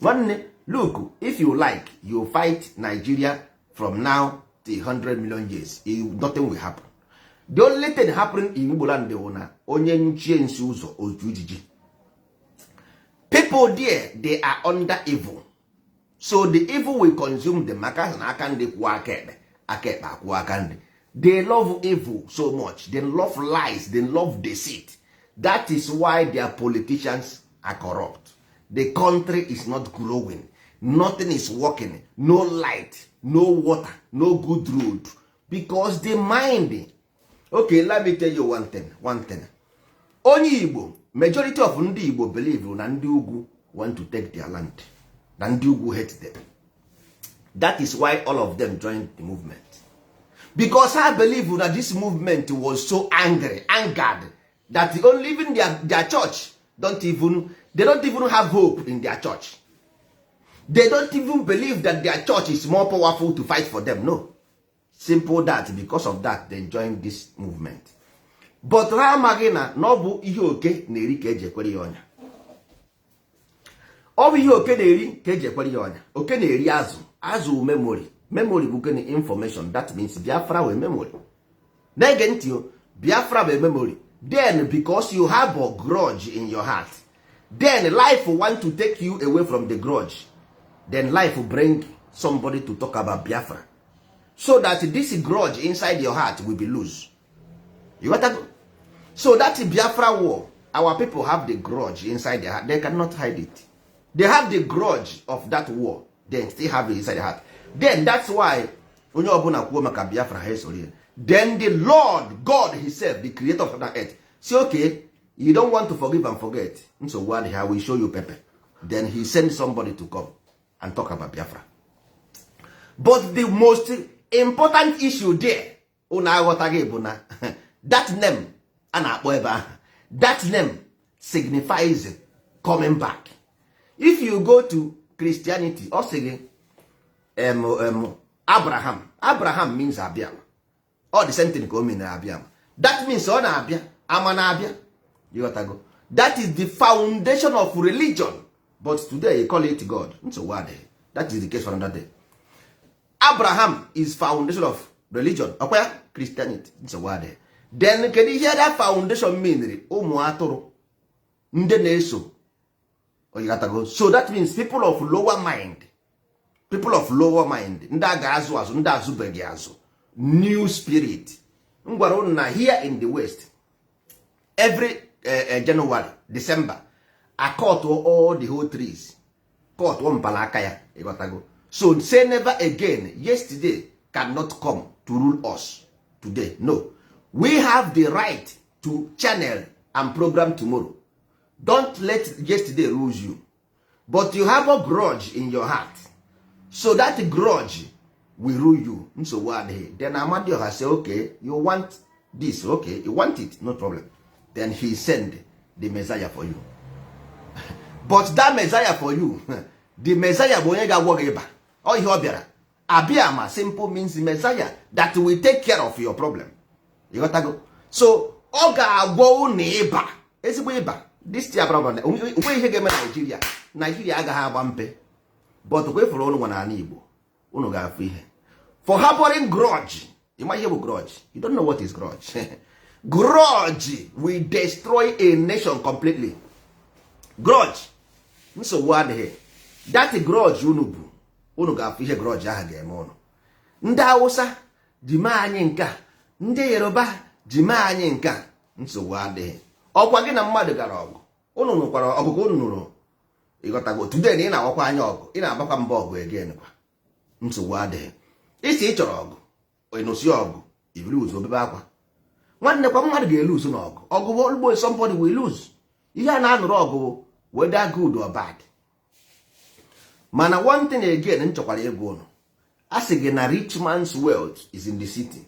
Nwanne, look, if you like, you fight Nigeria from now to 100 million years. Nothing will happen. The only thing happening in Igbo land na onye nchie nsi ụzọ otu ijiji. People there, they are under evil. So the evil will consume them. Maka na aka ndị kwụ aka ekpe akwụ aka ndị. They love evil so much. They love lies. They love deceit. That is why their politicians are corrupt. The country is not growing. Nothing is working. No light, no water, no good road. Because the mind. Okay, let me tell you one thing. Onye Igbo, majority of ndị Igbo believe na ndị ugwu want to take their land. Na ndị ugwu hate them. That is why all of them joined the movement. Because I believe that this movement was so angered, that only even their church they don't even have hope in their church. They don't even believe that their church is more powerful to fight for them. No. Simple that. Because of that, they joined this movement. But ha amaghị na ọ bụ ihe oke na-eri ka eji ekwere ya ọnya. Ọ bụ ihe oke na-eri ka eji ekwere ya ọnya. Oke na-eri azụ memory. Memory bụ gịnị? Information. That means Biafra wee memory. Na-ege ntị o, Biafra wee memory. Then because you have a grudge in your heart, then life will want to take you away from the grudge. Then life will bring somebody to talk about Biafra. So that this grudge inside your heart will be loose. You got to go. So that Biafra war, our people have the grudge inside their heart. They cannot hide it. They have the grudge of that war. They still have it inside their heart. Then that's why onye ọbụla kwuo maka Biafra ha esori. Then the Lord God himself, the creator of that earth, say, okay, you don't want to forgive and forget. So what I will show you pepper. Then he sends somebody to come and talk about Biafra. But the most important issue there, that name, that name signifies coming back. If you go to Christianity, or say Abraham means Abiam. Or the same thing mean Abiam. That means on Abia, Amanabia. You got to go. That is the foundation of religion. But today you call it God. So what? That is the case for another day. Abraham is foundation of religion. Okay? Christianity. So what? Then can you hear that foundation mean? Umuatoro. Ndeneso. Oh, you got to go. So that means people of lower mind. People of lower mind. Ndagazu azu, ndazubegi azu. New spirit. Here in the West, every January, December, I cut all the whole trees. Cut one palakaya. You got to go. So say never again. Yesterday cannot come to rule us today. No. We have the right to channel and program tomorrow. Don't let yesterday rule you. But you have a grudge in your heart. So that grudge will rule you. So what? Then Amadio has said, okay, you want this, okay, you want it, no problem. Then he send the Messiah for you. But that Messiah for you, the Messiah Boyega Wogeba, or Yobiara, Abiama simple means the Messiah that will take care of your problem. You got to go. So, Oga wo neighbor. This is problem. We here Nigeria. Nigeria aga ha bampe. But we for one an Igbo. Uno ga free. For harboring grudge. You might hear grudge. You don't know what is grudge. Grudge will destroy a nation completely. Grudge. So what here? That grudge unu ga free grudge aha ga eme unu. Ndị Hausa di ma anyị nka. Ndị Yoruba ji mee anyị nka. Nsogbu adịghị. Ọkwa gị na mmadụ gara ọgụ. Unu nụkwara ọgụgụ unu nụrụ. Ịghọtago today na ị na-awakwa anya ọgụ. Ị na-agbakwa mba ọgụ again kwa. Nsogbu adịghị. Isi ị chọrọ ọgụ. Ịnụsi ọgụ. Ibiri ụzọ obebe akwa. Nwanne kwa mmadụ ga-eluzu n'ọgụ. Ọgụ bụ ugbo somebody will lose. Ihe a na-anụrụ ọgụ whether good or bad. Mana one thing again nchọkwara ego unu. A sị gị na rich man's wealth is in the city.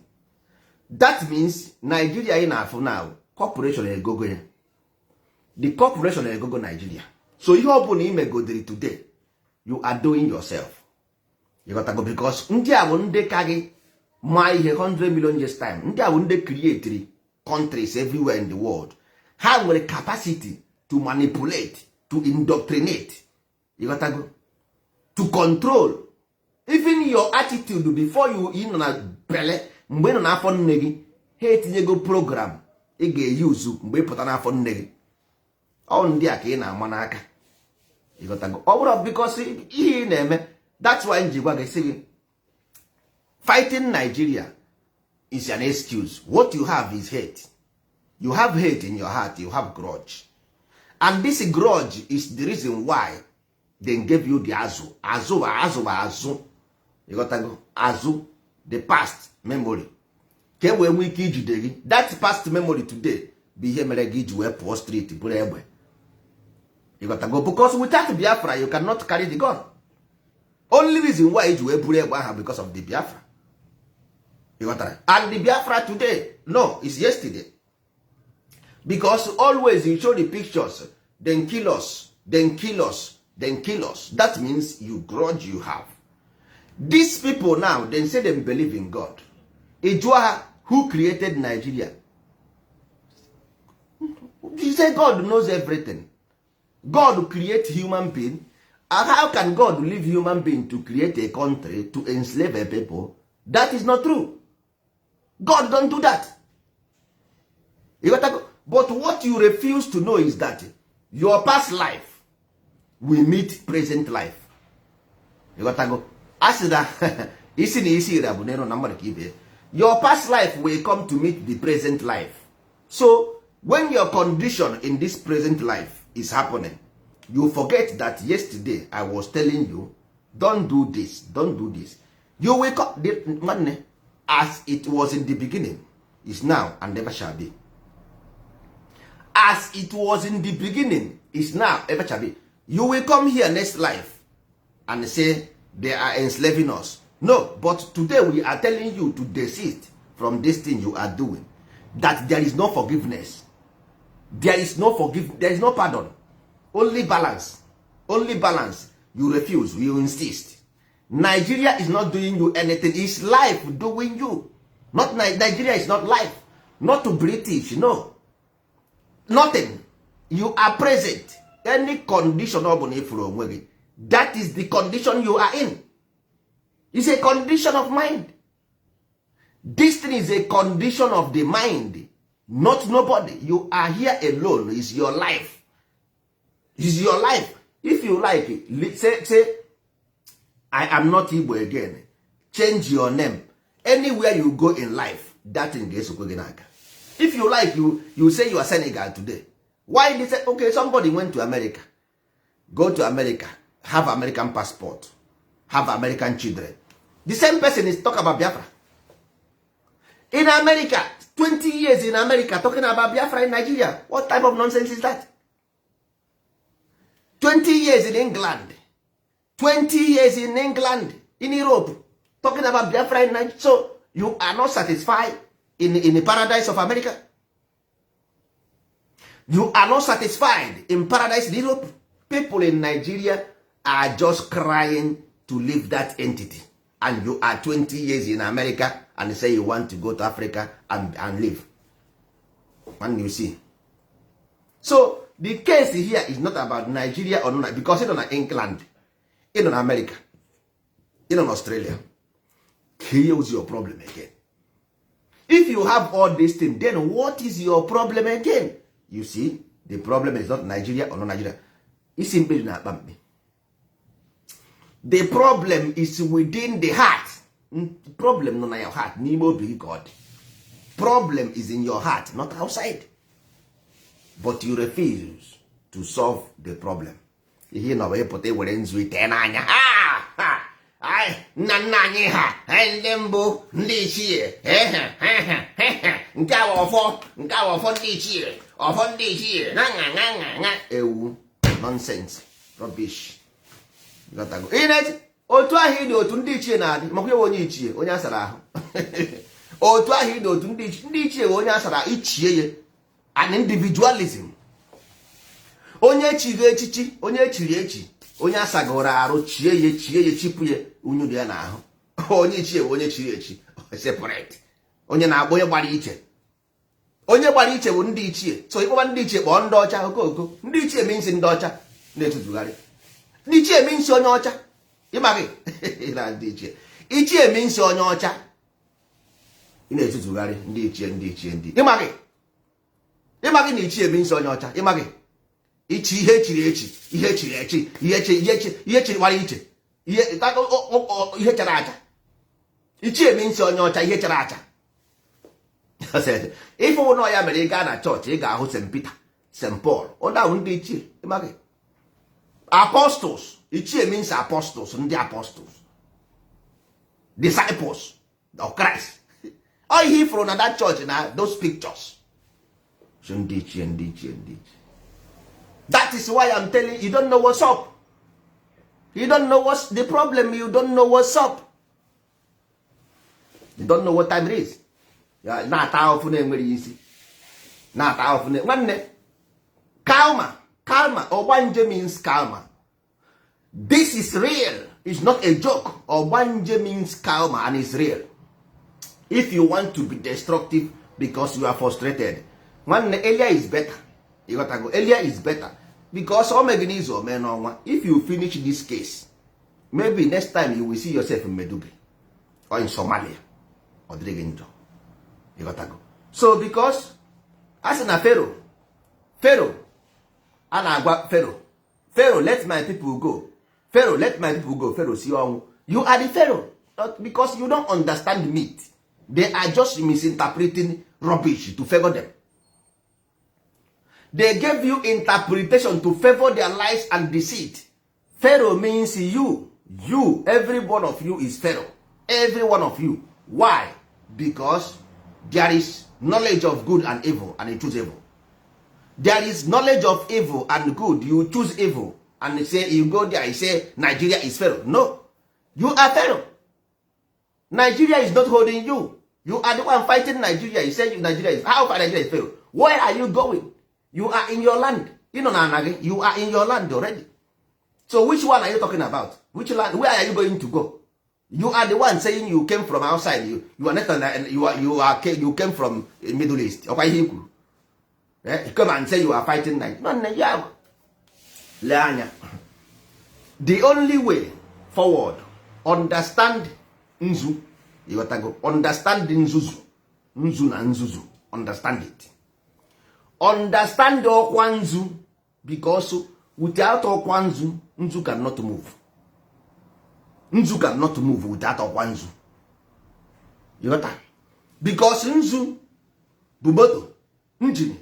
That means Nigeria in afọ now corporation egogo ya. The corporation egogo Nigeria. So ihe ọ bụla imegodiri today, you are doing yourself. You got to go because ndị a bụ ndị ka gị ma ihe 100 million years time. Ndị a bụ ndị create countries everywhere in the world. Ha nwere capacity to manipulate, to indoctrinate. You got to go. To control. Even your attitude before you in na bele. Mgbe ị nọ n'afọ nne gị ha etinyego program ị ga-eyuzu mgbe ị pụta n'afọ nne gị ọ ndị a ka ị na-ama n'aka ịghọtago ọ bụrụ because ihe ị na-eme that's why nji gwa gị sị gị fighting Nigeria is an excuse. What you have is hate. You have hate in your heart. You have grudge, and this grudge is the reason why they gave you the azụ ịghọtago azụ the past memory ka e wee nwee ike ijide gị. That past memory today bụ ihe mere gị ji wee pụọ street bụrụ egbe. You got to go because without Biafra you cannot carry the gun. Only reason why iji wee bụrụ egbe ahụ because of the Biafra. You got to. And the Biafra today, no, it's yesterday. Because always you show the pictures, then kill us, then kill us, then kill us. That means you grudge you have. These people now, they say they believe in God. Ejua, who created Nigeria? You say God knows everything. God creates human being. And how can God leave human being to create a country to enslave a people? That is not true. God don't do that. But what you refuse to know is that your past life will meet present life. You got to go. Your past life will come to meet the present life. So when your condition in this present life is happening, you forget that yesterday I was telling you, don't do this, don't do this. You wake up, as it was in the beginning, is now and never shall be. As it was in the beginning, is now, ever shall be. You will come here next life and say they are enslaving us. No, but today we are telling you to desist from this thing you are doing. That there is no forgiveness. There is no forgiveness. There is no pardon. Only balance. Only balance. You refuse. You insist. Nigeria is not doing you anything. It's life doing you. Not Nigeria is not life. Not to British. No. Nothing. You are present. Any condition, that is the condition you are in. It's a condition of mind. This thing is a condition of the mind, not nobody. You are here alone. It's your life. It's your life. If you like it, say I am not Igbo again. Change your name. Anywhere you go in life, that thing gets Okogenaga. If you like, you say you are Senegal today. Why they say, okay, somebody went to America. Go to America, have American passport, have American children. The same person is talking about Biafra. In America, 20 years in America, talking about Biafra in Nigeria. What type of nonsense is that? 20 years in England. 20 years in England, in Europe, talking about Biafra in Nigeria. So you are not satisfied in the paradise of America? You are not satisfied in paradise in Europe? People in Nigeria are just crying to leave that entity. And you are 20 years in America and say you want to go to Africa and live. And you see. So the case here is not about Nigeria or not, because it's not England, it's not America, it's not Australia. Here's your problem again. If you have all these things, then what is your problem again? You see, the problem is not Nigeria or not Nigeria. It's simply not about me. The problem is within the heart. The problem not in your heart. Nemo be God. Problem is in your heart, not outside. But you refuse to solve the problem. Ihe na wee pụta were nzu ite n'anya. Nna anyị ha ndị mbụ ndị ichie nke ọfọ ndị ichie ọfọ ndị ichie na ewu nonsense rubbish. Otu ahụ ịdị otu ndị ichie na-adị makwa ewe onye ichie onye asara ahụ. Otu ahụ ịdị otu ndị ichie onye asara ichie ya an individualism. Onye chiri echichi, onye chiri echi, onye asagoro arụ chie ya chipụ ya unyuru ya n'ahụ. Onye ichie onye chiri echi separate. Onye na-agba onye gbara iche. Onye gbara iche bụ ndị ichie. So ịkpọba ndị ichie kpọọ ndị ọcha okoko. Ndị ichie means ndị ọcha na-etuzugharị. Ndị ichie means onye ọcha. Ịmaghị na ndị ichie. Ichie means onye ọcha. Ị na-etuzugharị ndị ichie. Ịmaghị na ichie means onye ọcha. Ịmaghị ichi ihe chiri echi, ihe chiri echi, ihe chiriwara iche, ihe chara acha. Ichie means onye ọcha, ihe chara acha. Ife ụlọ ya mere ị gaa na chọọchị ị ga-ahụ St. Peter, St. Paul, ụdahụ ndị ichie. Ịmaghị apostles, ichie means apostles, ndị apostles, disciples of Christ. All he from that church na those pictures. So ndị ichie. That is why I'm telling you, you don't know what's up. You don't know what's the problem. You don't know what's up. You don't know what time it is. Na-ata ofu na-enwere isi. Na-ata ofu na nwanne. Calma. Ogbanje means calma. This is real. It's not a joke. Ogbanje means calma and it's real. If you want to be destructive because you are frustrated, nwanne, earlier is better. You gotta go. Earlier is better. Because if you finish this case, maybe next time you will see yourself in Medugri or in Somalia or Dregenjo. You gotta go. So because as in a Pharaoh, let my people go. Pharaoh, see you are the Pharaoh. Not because you don't understand meat. They are just misinterpreting rubbish to favor them. they gave you interpretation to favor their lies and deceit. Pharaoh means you, every one of you is Pharaoh, every one of you. Why? Because there is knowledge of good and evil, and you choose evil. There is knowledge of evil and good, you choose evil, and you say, you go there, you say Nigeria is Pharaoh. No, you are Pharaoh. Nigeria is not holding you. You are the one fighting Nigeria. You say Nigeria is, how far Nigeria is Pharaoh? Where are you going? You are in your land. You are in your land already. So which one are you talking about? Which land? Where are you going to go? You are the one saying you came from outside. You are not. You came from Middle East. Okay, you come and say you are fighting Nigeria. The only way forward, understand Nzu. You got to go understand Nzuzu. Nzu na Nzuzu. Understand it. Understand Okwa Nzu, because without Okwa Nzu, Nzu cannot move. Nzu cannot move without Okwa Nzu. You got that? Because Nzu bụ moto, engine.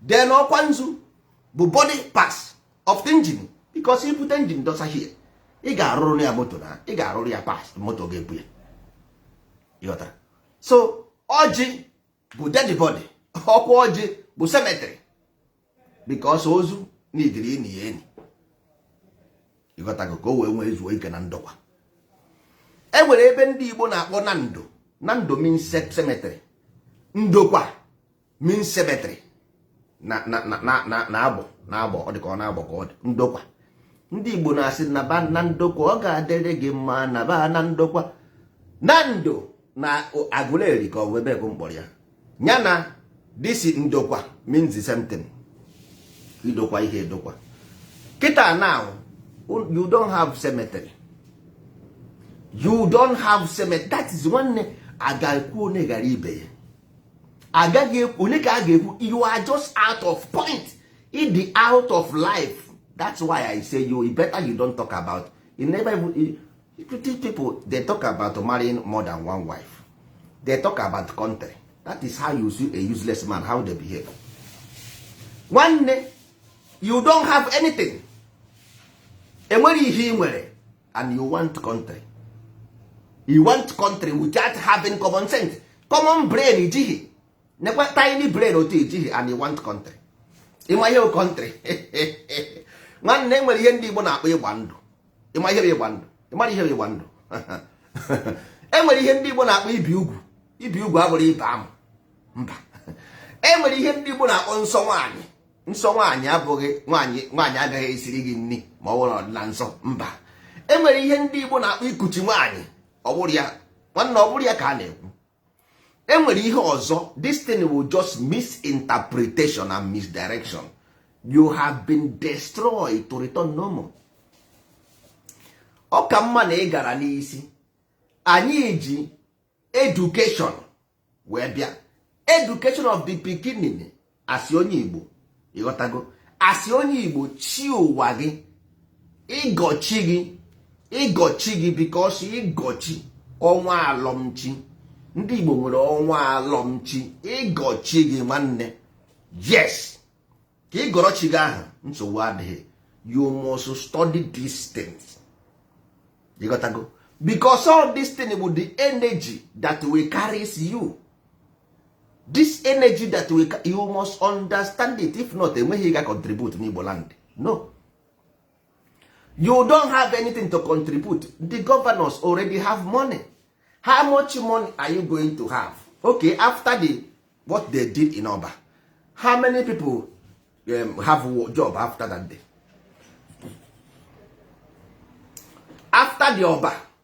Then Okwa Nzu bụ body parts of the engine. Because you put engine does here. Ị ga-arụrụ ya moto na, ị ga-arụrụ ya parts, moto ga-ebu ya. You got that? So, Oji bụ dead body. Ọkwa Oji bụ cemetery. Because ozu n'idiri eni eni. You got that? Ka o wee nwee zuo ike na ndokwa. E nwere ebe ndị Igbo na-akpọ Nando. Nando means cemetery. Ndokwa means cemetery. Na abọ ọ dị ka ọ na-abọ ka ọ dị. Ndokwa. Ndị Igbo na-asị na ba na ndokwa ọ ga-adịrị gị mma na ba na ndokwa. Nando na Aguleri ka ọ bụ ebe bụ mkpọrọ ya. Nyana this ndokwa means the same thing. Idokwa ihe edokwa. Kita now you don't have cemetery. You don't have cemetery. That is one agaghị one gara ibe ya. Agaghị one ka a ga-ekwu. You are just out of point. In the out of life. That's why I say you better you don't talk about. You never people they talk about marrying more than one wife. They talk about country. That is how you see a useless man, how they behave. One day, you don't have anything. Enwere ihe nwere, and you want country. You want country without having common sense. Common brain ijihi. Nekwa tiny brain otu ijihi, and you want country. Ịma ihe country. Nwanne enwere ihe ndị Igbo na-akpọ ịgba ndụ. Ịma ihe ịgba ndụ. Ịmara ihe ịgba ndụ. Enwere ihe ndị Igbo na-akpọ ibi ugwu. Ibi ugwu abụrụ ibe amụ. Mba. Enwere ihe ndị Igbo na-akpọ nsọ nwaanyị. Nsọ nwaanyị abụghị nwaanyị agaghị esiri gị nri ma ọ bụrụ na nsọ. Mba. Enwere ihe ndị Igbo na-akpọ ikuchi nwaanyị. Ọ bụrụ ya. Nwanne ọ bụrụ ya ka a na-ekwu. Enwere ihe ọzọ. This thing will just misinterpretation and misdirection. You have been destroyed to return no more. Ọ ka mma na ị gara n'isi. Anyị ji education wee bịa. Education of the beginning. Asị onye Igbo ịghọtago. Asị onye Igbo chi ụwa gị. Ịgọchi gị because ịgọchi ọnwa alọmchi. Ndị Igbo nwere ọnwa alọmchi. Ịgọchi gị nwanne. Yes. Ka ịgọrọchi gị ahụ nsogbu adịghị. You must study these things. You gotta go. Because all this thing with the energy that will carries you. This energy that will you must understand it. If not, enweghị ga contribute n'Igbo land. No. You don't have anything to contribute. The governors already have money. How much money are you going to have? Okay, after what they did in Oba, how many people have a job after that day? After the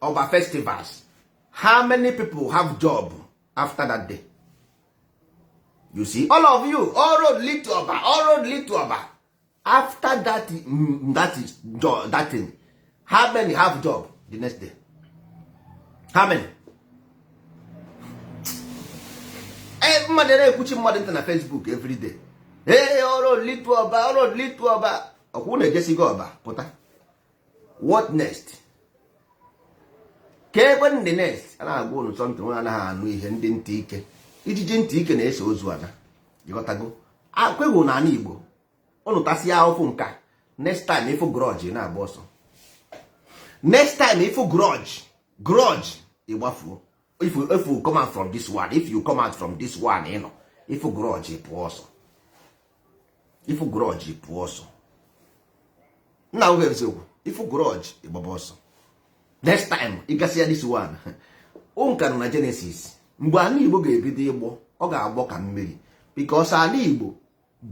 Oba festivals, how many people have job after that day? You see, all of you, all road lead to Oba, all road lead to Oba. After that thing, how many have job the next day? How many? Mmadụ na-ekwuchi mmadụ na Facebook every day. Hey, all road lead to Oba, all road lead to Oba. Ọkwụ na-ejesi gị Oba pụta. What next? Ka ekwe ndị next a na-agwa ụnụ something nwe anaghị anụ ihe ndị ntị ike. Ijiji ntị ike na-eso ozu ana. Ịghọtago? akwego na ala Igbo unu tasịa ahụfụ nka next time ịfụ grudge na-agba ọsọ. Next time ịfụ grudge ịgbafuo. If you come out from this one, if you come out from this one, you know, if you grudge pụọ ọsọ. If you grudge pụọ ọsọ. Nna oge eziokwu, if you grudge ịgbaba ọsọ. Next time ị gasịa this one. Ụnka nọ na Genesis. Mgbe ala Igbo ga-ebido ịgbọ, ọ ga-agbọ ka mmiri. Because ala Igbo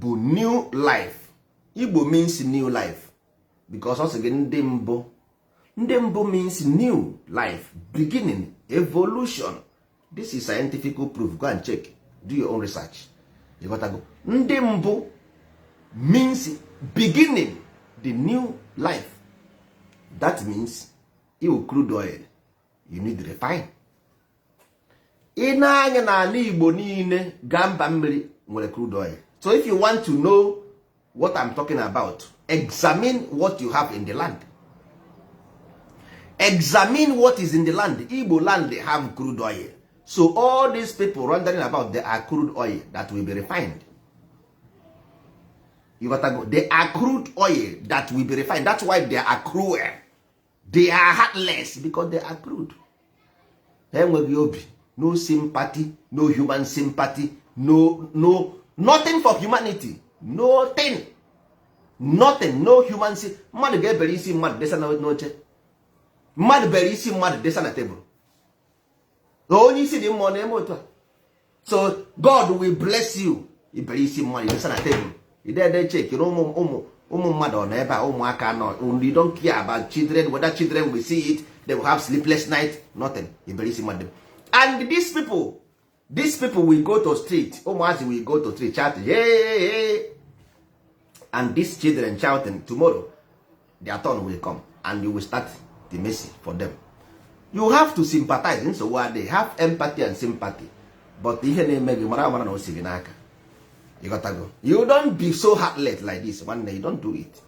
bụ new life. Igbo means new life. Because ọ sị gị ndị mbụ. Ndị mbụ means new life, beginning, evolution. This is scientific proof. Go and check. Do your own research. You got to go. Ndị mbụ means beginning, the new life. That means you crude oil. You need refine. Ị na-anya n'ala Igbo niile gaa mba mmiri nwere crude oil. So if you want to know what I'm talking about, examine what you have in the land. Examine what is in the land. Igbo land, they have crude oil. So all these people wondering about, they are crude oil that will be refined. You gotta go. They are crude oil that will be refined. That's why they are cruel. They are heartless because they are crude. No sympathy, no human sympathy, nothing for humanity. Nothing. No human sympathy. Mmadụ ga-ebere isi mmadụ desa n'oche. Mmadụ bere isi mmadụ desa na tebụl. Onye isi dị mma na-eme otu a. So God will bless you. Ibere isi mmadụ desa na tebụl. Ide check ụmụ mmadụ ọ nọ ebe a, ụmụaka nọ. You don't care about children, whether children will see it, they will have sleepless night, nothing. Ibere isi mmadụ. And these people will go to street. Ụmụazị will go to street shouting, hey. And these children shouting, tomorrow their turn will come and you will start the mercy for them. You have to sympathize. So what they have empathy and sympathy. But ihe na-eme gị mara na o si gị n'aka. You gotta go. You don't be so heartless like this. One day you don't do it.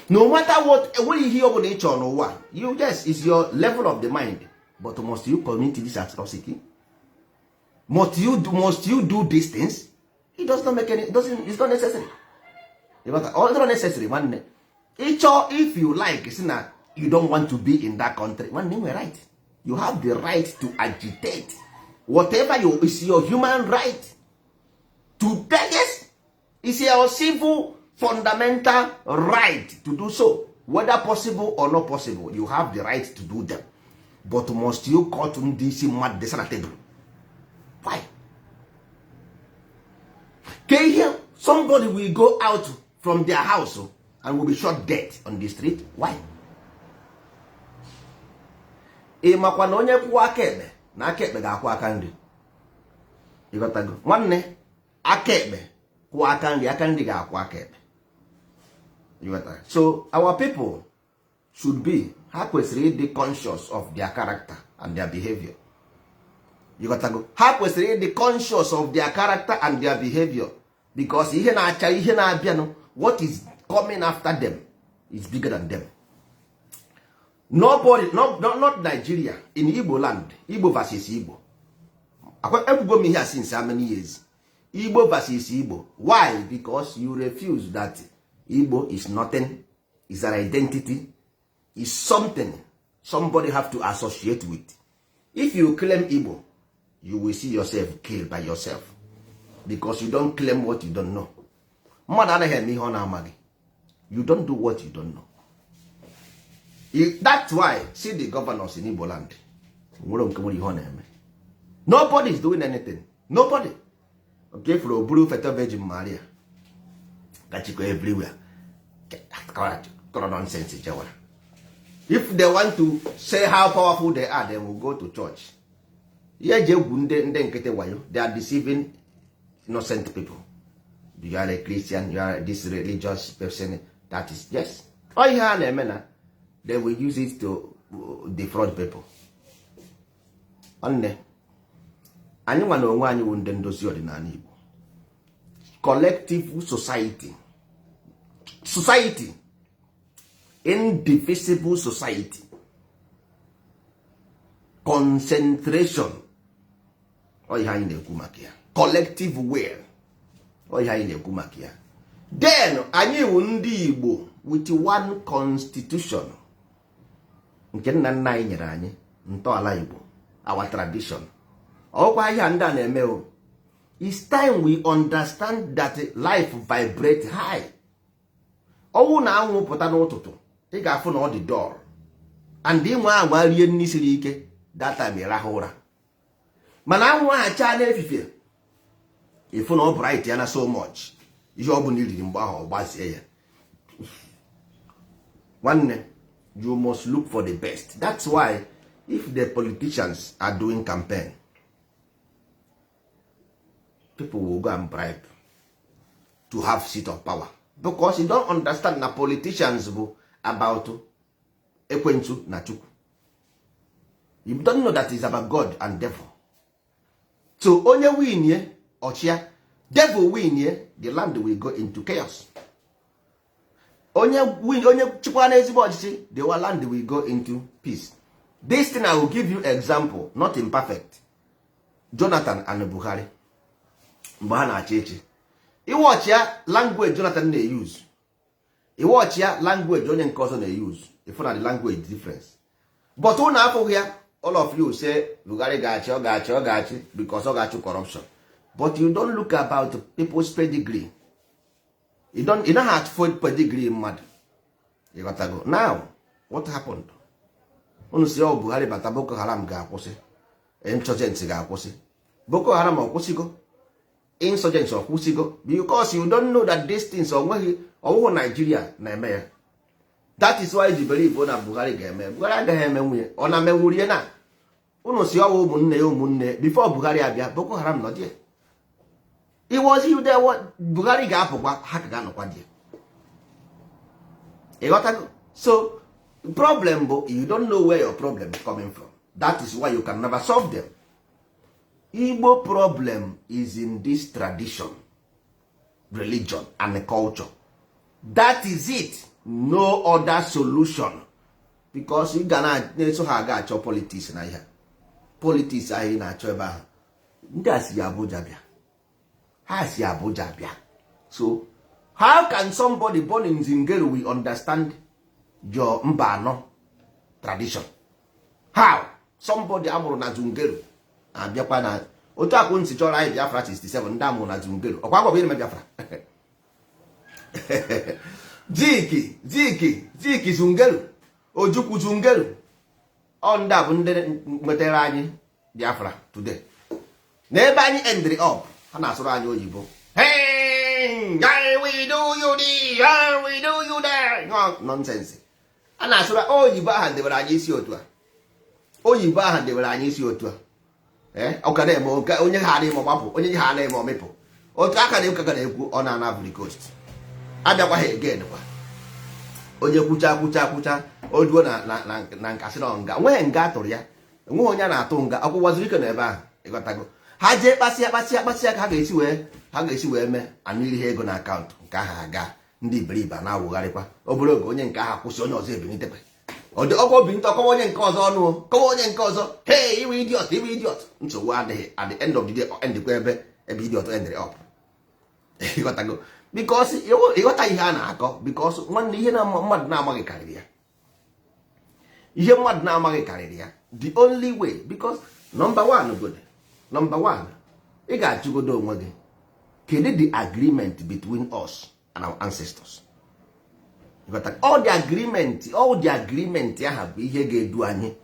No matter what you hear about each other, n'ụwa, you just is your level of the mind. But must you commit this atrocity? Must you do these things? It does not make any. It's not necessary. All not necessary. One day, if you like, you don't want to be in that country. One name, right? You have the right to agitate. Whatever is your human right to yes, it's your civil fundamental right to do so. Whether possible or not possible, you have the right to do them. But must you cut this mad table? Why? Okay, here somebody will go out from their house and will be shot dead on the street. Why? Ị makwa na onye kwụọ aka ekpe na aka ekpe ga-akwụ aka nri. Ịghọtago? Nwanne, aka ekpe kwụọ aka nri ga-akwụ aka ekpe. Ịghọtago? So our people should be, ha kwesịrị ịdị conscious of their character and their behavior. Ịghọtago? Ha kwesịrị ịdị conscious of their character and their behavior, because ihe na-acha ihe na-abịanụ, what is coming after them is bigger than them. Nobody, not Nigeria, in Igbo land, Igbo versus Igbo. Ebugo me here since how many years? Igbo versus Igbo. Why? Because you refuse that Igbo is nothing, is an identity, is something somebody have to associate with. If you claim Igbo, you will see yourself killed by yourself, because you don't claim what you don't know. You don't do what you don't know. That's why, see the governors in Igbo land. Nobody is doing anything. Nobody. Okay, for a blue fetal Virgin Maria. That you go everywhere. Nonsense. If they want to say how powerful they are, they will go to church. They are deceiving innocent people. You are a Christian, you are this religious person. That is, yes. Oh, yeah, they will use it to defraud people. Anyị nwa na onwe anyị wụ ndị ndozi ọdịnala Igbo. Collective society, indivisible society, concentration. Ọ ihe anyị na-ekwu maka ya. Collective will. ihe anyị na-ekwu maka ya. Then anyị wụ ndị Igbo with one constitution nke nna nna anyị nyere anyị, ntọala Igbo, our tradition. Ọkwa ihe ndị a na-eme o. It's time we understand that life vibrate high. Ọnwụ na anwụ pụta n'ụtụtụ, ị ga-afụ na ọ dị dull, and ịnwe agwa rie nri siri ike, that time ịrahụ ụra. Mana anwụ ahụ chaa n'efifie, ịfụ na ọ bright ya na so much, ihe ọ bụla iriri mgbe ahụ ọ gbazie ya. Nwanne, you must look for the best. That's why if the politicians are doing campaign, people will go and bribe to have seat of power, because you don't understand na politicians bụ about ekwensu na chukwu. You don't know that it's about God and devil. So onye win ye ọchịa, devil win ye, the land will go into chaos. Onye chukwu na ezigbo ọchịchị, the land will go into peace. This thing I will give you example, not imperfect. Jonathan and Buhari, mgbe ha na-achị echi, iwọchi ya language Jonathan na-use, iwọchi ya language onye nke ọzọ na-use, if na the language difference. But ụnụ afụghị ya, all of you say Buhari ga-achị, ọ ga-achị because ọ ga-achị corruption. But you don't look about people's pedigree. You don't have to pedigree mmadụ. You got to go. Now, what happened? Unu si ọ Buhari bata, Boko Haram ga-akwụsị, insurgency ga-akwụsị. Boko Haram ọkwụsịgo, insurgency ọkwụsịgo, because you don't know that these things onweghị ọwụhụ Nigeria na-eme ya. That is why you believe na Buhari ga-eme. Buhari agaghị eme nwunye, ọ na-amenwurie na. Unu si ọwụ ụmụnne before Buhari abịa, Boko Haram nọ die. It was you there, Buhari ga-apụkwa, ha ka ga-anọkwa die. Ịghọtago? So problem bụ you don't know where your problem is coming from. That is why you can never solve them. Igbo problem is in this tradition, religion and culture. That is it. No other solution. Because you gana na-eso ha ga-achọ politics na ihe. Politics anyị na-achọ ebe ahụ. Ndị a si Abuja bịa. Ha si Abuja bịa. So how can somebody born in Zungeru will understand your Mbano tradition? How? Somebody amụrụ na Zungeru abịakwa na otu akwụ nsi chọrọ anyị Biafra 67 ndị amụrụ na Zungeru. Ọkwa agwa bụ ime Biafra. Ziki Zungeru, Ojukwu Zungeru. Ọ ndị a bụ ndị nwetara anyị Biafra today. N'ebe anyị endri up, ha na-asụrụ anyị oyibo. Hey, we do you this, we do you that. No, nonsense. A na-asụrụ oyibo ahụ debere anyị isi otu a. Oyibo ahụ debere anyị isi otu a. Ọka na-eme onye ha na-eme ọgbapụ, onye ha na-eme ọmịpụ. Otu aka na-ekwu ọ na Ivory Coast. Abịakwa ha again kwa. Onye kwucha oduo na nkasị na nga. Nweghị nga atụrụ ya. Enweghị onye na-atụ nga. Akwụkwaziri ike n'ebe ahụ. Ịghọtago. Ha jee kpasịa ka ha ga-esi wee mee anụ ihe ego na akaụntụ nke ahụ aga ndị iberibe na-awụgharịkwa. Obere oge onye nke ahụ kwụsị, onye ọzọ ebinitekwa. Ọkwa obinite ọkọwa onye nke ọzọ ọnụ, kọwa onye nke ọzọ. Hey, iwe idiot. Nsogbu adịghị. At the end of the day, endikwa ebe idiot ended up. Ịghọtago. Because ịghọta ihe a na-akọ, because nwanne ihe na mmadụ na-amaghị karịrị ya. Ihe mmadụ na-amaghị karịrị ya. The only way, because number one, ị ga-achụgodo onwe gị. Kedu the agreement between us and our ancestors? All the agreement aha bụ ihe ga-edu anyị.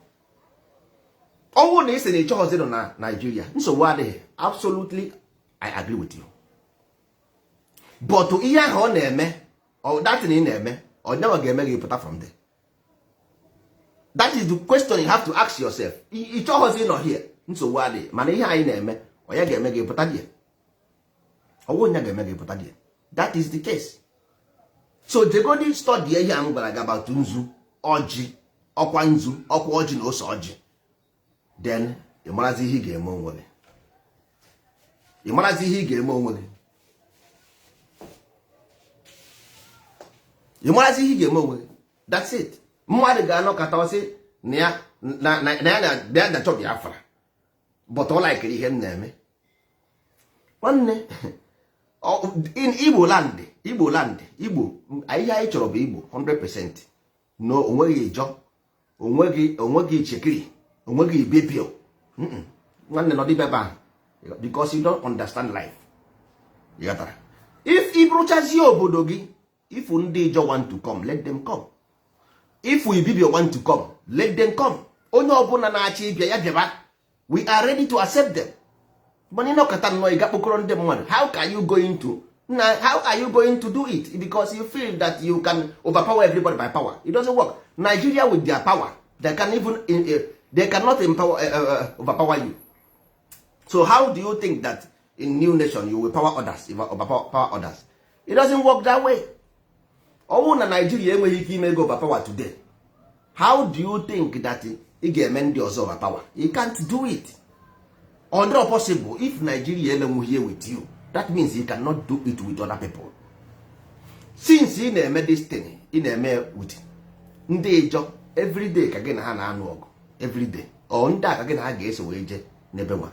Ọnwụ na isi na ịchọghọzi nọ na Nigeria, nsogbu adịghị. Absolutely, I agree with you. But ihe ahụ ọ na-eme, that thing ị na-eme, ọ never ga-eme gị pụta from there. That is the question you have to ask yourself. Ịchọghọzi nọ here, nsogbu adịghị. Mana ihe anyị na-eme, ọ ya ga-eme gị pụta there. Ọwụ ya ga-eme gị pụta there. That is the case. So jegodi study ihe ahụ gwara gị about nzu, ọjị, ọkwa nzu, ọkwa ọjị na ose ọjị. Then ị marazi ihe ị ga-eme onwe gị. Ị marazi ihe ị ga-eme onwe gị. That's it. Mmadụ ga-anọkọta ọsị na ya na-achọ Biafra, but ọ laikiri ihe m na-eme. Nwanne, in Igbo land, Igbo ihe anyị chọrọ bụ Igbo 100%. No, onweghị ịjọ, onweghị ichekiri, onweghị ibebio. Nwanne nọ dịbe ebe ahụ because you don't understand life. If ịbụrụchazie obodo gị, if ndị ịjọ want to come, let them come. If ibibio want to come, let them come. Onye ọbụla na-achị ịbịa ya bịaba, we are ready to accept them. But you know, how are you going to do it? Because you feel that you can overpower everybody by power. It doesn't work. Nigeria with their power, they cannot overpower you. So how do you think that in new nation you will overpower others? It doesn't work that way. Ọnwụ na Nigeria enweghị ike ime go overpower today. How do you think that ị ga-eme ndị ọzọ overpower? You can't do it. Not possible. If Nigeria is here with you, that means you cannot do it with other people. Since in a medicine, in a with ndị ịjọ every day ka gị na ha na-anụ ọgụ every day. Or ndị ka gị na ha ga-eso wee je n'ebe nwa.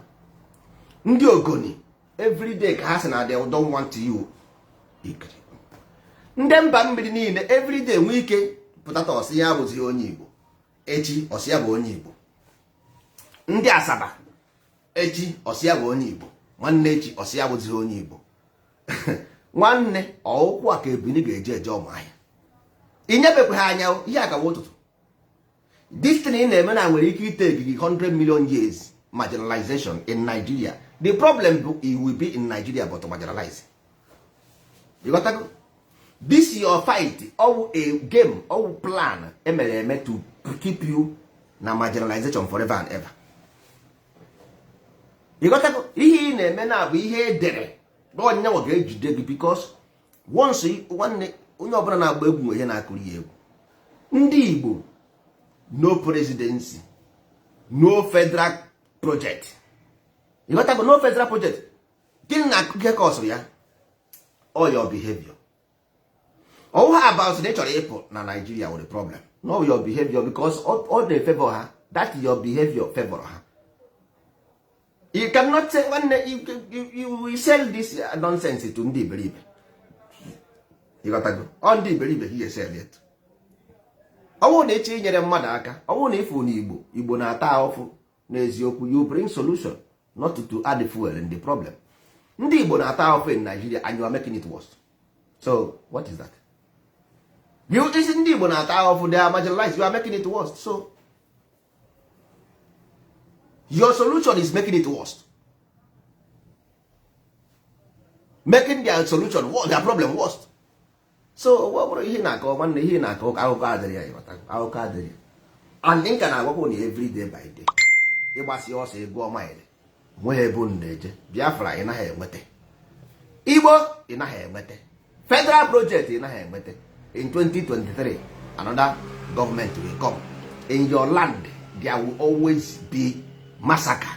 Ndị ogoni every day ka ha sị na they don't want you. Ndị mba mmiri niile every day nwee ike pụtata ọsị ya bụzi onye Igbo. Echi ọsị ya bụ onye Igbo. Ndị Asaba echi ọsịa bụ onye Igbo, nwanne echi ọsịa bụzi onye Igbo. Nwanne ọụkwụ a ka ebini ga-eje ọmụ ahịa inyebekwe ha anya ihe akawa ụtụtụ. This thing na-eme na nwere ike ite gị 100 million years marginalization in Nigeria. The problem will be in Nigeria but marginalized. You got to go? This your fight or a game or plan emere to keep you na marginalization forever and ever. ịghọtago ihe ị na-eme na bụ ihe edere onye nwa ga-ejide gị because once nwanne onye ọbụla na-agba egwu nwe ihe na-akụrụ ya egwu. Ndị Igbo no presidency, no federal project. ịghọtago no federal project. Gịnị na-akụke ka ọsọ ya? All your behavior. Ha about na chọrọ ịpụ na Nigeria with the problem. No your behavior because all they favor ha, that your behavior favor ha. You cannot say when you will sell this nonsense to ndị iberibe. You got to go. On ndị iberibe he sell it. Ọwụ na eche inyere mmadụ aka, ọwụ na ifu na Igbo na-ata ahụfụ n'eziokwu, you bring solution not to add fuel in the problem. Ndị Igbo na-ata ahụfụ in Nigeria and you are making it worse. So what is that? You is ndị Igbo na-ata ahụfụ, they are marginalized, you are making it worse. So your solution is making it worse. Making their solution worse, their problem worse. So what were you na ko man ihe na ko akụkọ adịrị ya akụkọ adịrị. And nka na agwakọ ni every day by day. Ịgbasi ọsọ ego mile. Nwe ebe na-eje. Biafra ị naghị enwete. Igbo ị naghị enwete. Federal project ị naghị enwete. In 2023 another government will come. In your land there will always be massacre,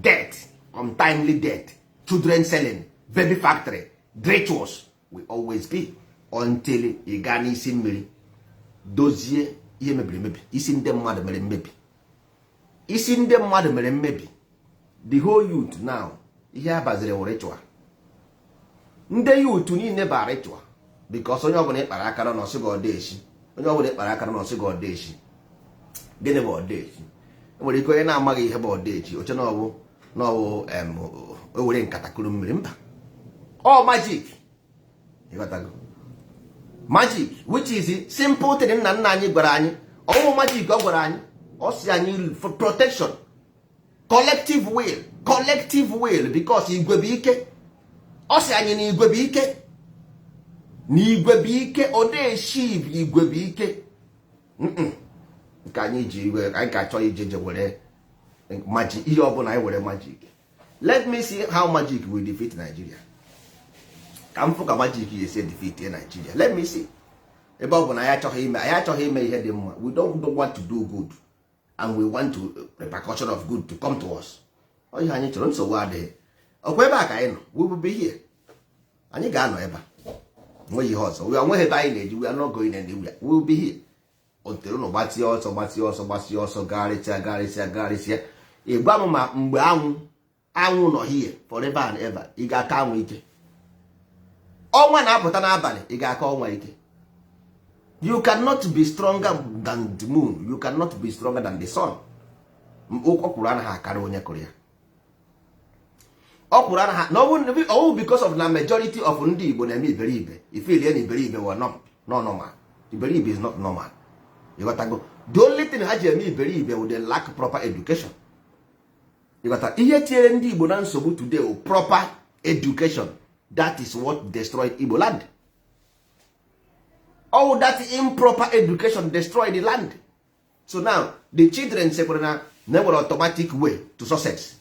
death, untimely death, children selling, baby factory, rituals will always be until ị gaa n'isi mmiri dozie ihe mebiri emebi. Isi ndị mmadụ mere mmebi. Isi ndị mmadụ mere mmebi. The whole youth now ihe abaziri wụ ritual. Ndị youth niile ba ritual because onye ọbụla ịkpara aka n'ọsị gị ọdeeshi. Onye ọbụla ịkpara aka n'ọsị gị ọdeeshi. Gịnị bụ ọdeeshi? Nwere ike onye na-amaghị ihe bụ ọdeechi oche n'ọwụ ewere nkata kuru mmiri mba. All magic. Magic which is simple thing nna anyị gwara anyị. Ọwụ magic ọ gwara anyị. Ọ sị anyị for protection, collective will because igwe bụ ike. Ọ sị anyị na igwe bụ ike. Na igwe bụ ike odeeshi igwe bụ ike. Ka anyị ji iwe anyị ga-achọ ije were magic ihe ọbụla anyị were magic. Let me see how magic will defeat Nigeria. Ka m fụ ka magic esi defeat Nigeria. Let me see. Ebe ọ bụ na anyị achọghị ime ihe dị mma. We don't want to do good and we want to repercussion of good to come to us. Ihe anyị chọrọ nsogbu adịghị. Ọkwa ebe a ka anyị nọ. We will be here. Anyị ga-anọ ebe a. Nweghị ihe ọzọ. We are ebe anyị na-eji. We are not going anywhere. We will be here. Until no gbatịa ọsọ garịsịa. Ịgwa m ma mgbe anwụ nọ here forever and ever ị ga-aka anwụ ike. ọnwa na-apụta n'abalị ị ga-aka ọnwa ike. You cannot be stronger than the moon, you cannot be stronger than the sun. Ọkwụrụ anaghị akarị onye kụrụ ya. Ọkwụrụ anaghị ọwụ because of na majority of ndị Igbo na-eme iberibe. Ifili na iberibe were not normal. Iberibe is not normal. You got to go. The only thing ha ji eme iberibe would they lack proper education. You got to ihe tinyere ndị Igbo na nsogbu today proper education. That is what destroyed Igbo land. All that improper education destroyed the land. So now the children say never automatic way to success.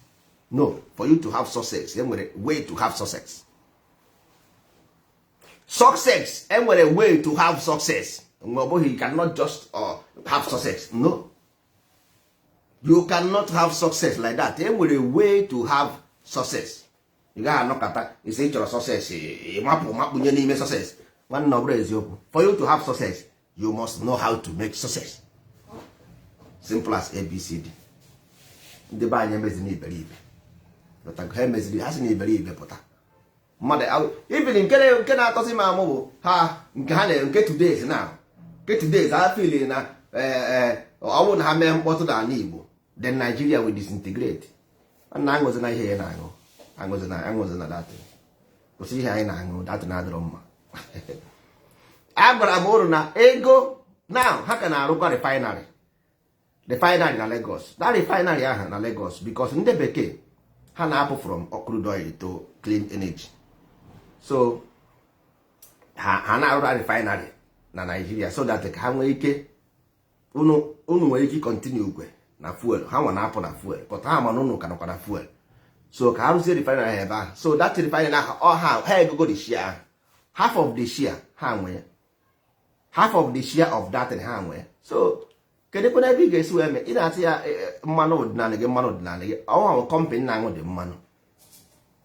No, for you to have success, there a way to have success. Success, there a way to have success. You cannot just have success. No, you cannot have success like that. There a way to have success. You gotta knock at that. You say your success. Success. For you to have success, you must know how to make success. Simple as ABCD. The banyere mezini iberibe. But ha mezini ha si na iberibe pụta. Mmadụ even nke na-atọsi ma amụ ha nke ha na nke todays now. Nke todays ha feel na ọwụ na ha mee mkpọtụ na ala Igbo. Then Nigeria will disintegrate. Na aṅụzi na ihe ya na-aṅụ. Aṅụzi na dat. Kwụsị ihe anyị na-aṅụ dat na-adịrọ mma. Agwara m ụrụ na ego now ha ka na-arụkwa refinery na Lagos. That refinery ahụ na Lagos because ndị bekee ha na-apụ from crude oil to clean energy. So ha na-arụra refinery na Nigeria so that ha nwee ike unu nwere ike continue ugwe na fuel. Ha nwa na-apụ na fuel but ha mana unu ka nọkwa na fuel. So ka ha rụzie refinery ahụ ebe ahụ. So that refinery ahụ ha egogo the share ahụ. Half of the share ha nwee. Half of the share of that ha nwee. So kedu ebe ebe ị ga-esi wee mee ị na-atị ya mmanụ ọdịnala gị ọnwa kọmpanị na-aṅụ dị mmanụ.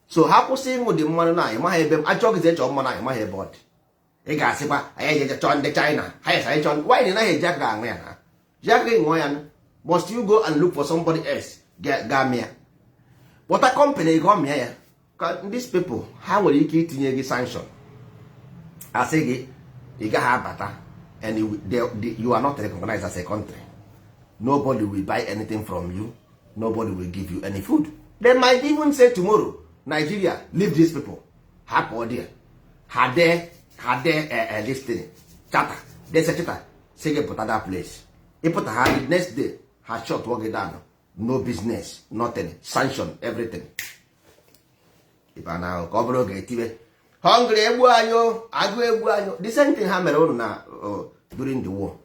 So ha kwụsị ịṅụ dị mmanụ na anyị maghị ebe achọghịzi ịchọ mmanụ anyị maghị ebe ọ dị. Ị ga-asịkwa anyị eje chọọ ndị China ha yesa anyị chọọ why naghị eji aka aṅụ ya na ji aka ịṅụọ ya must you go and look for somebody else ga mịa wọta kọmpanị ga ọmịa ya. These people ha nwere ike itinye gị sanction asị gị ị gaghị abata and you are not recognized as a country. Nobody will buy anything from you. Nobody will give you any food. They might even say tomorrow, Nigeria, leave these people. Hapụ ọdịa. Ha dee listening. Chata. They say chata. Say get put that place. They put her the next day. Her shot walk it down. No business. Nothing. Sanction. Everything. If I now cover get hungry egbu anyị agụ egbu anyị. The same thing ha mere ụnụ na during the war.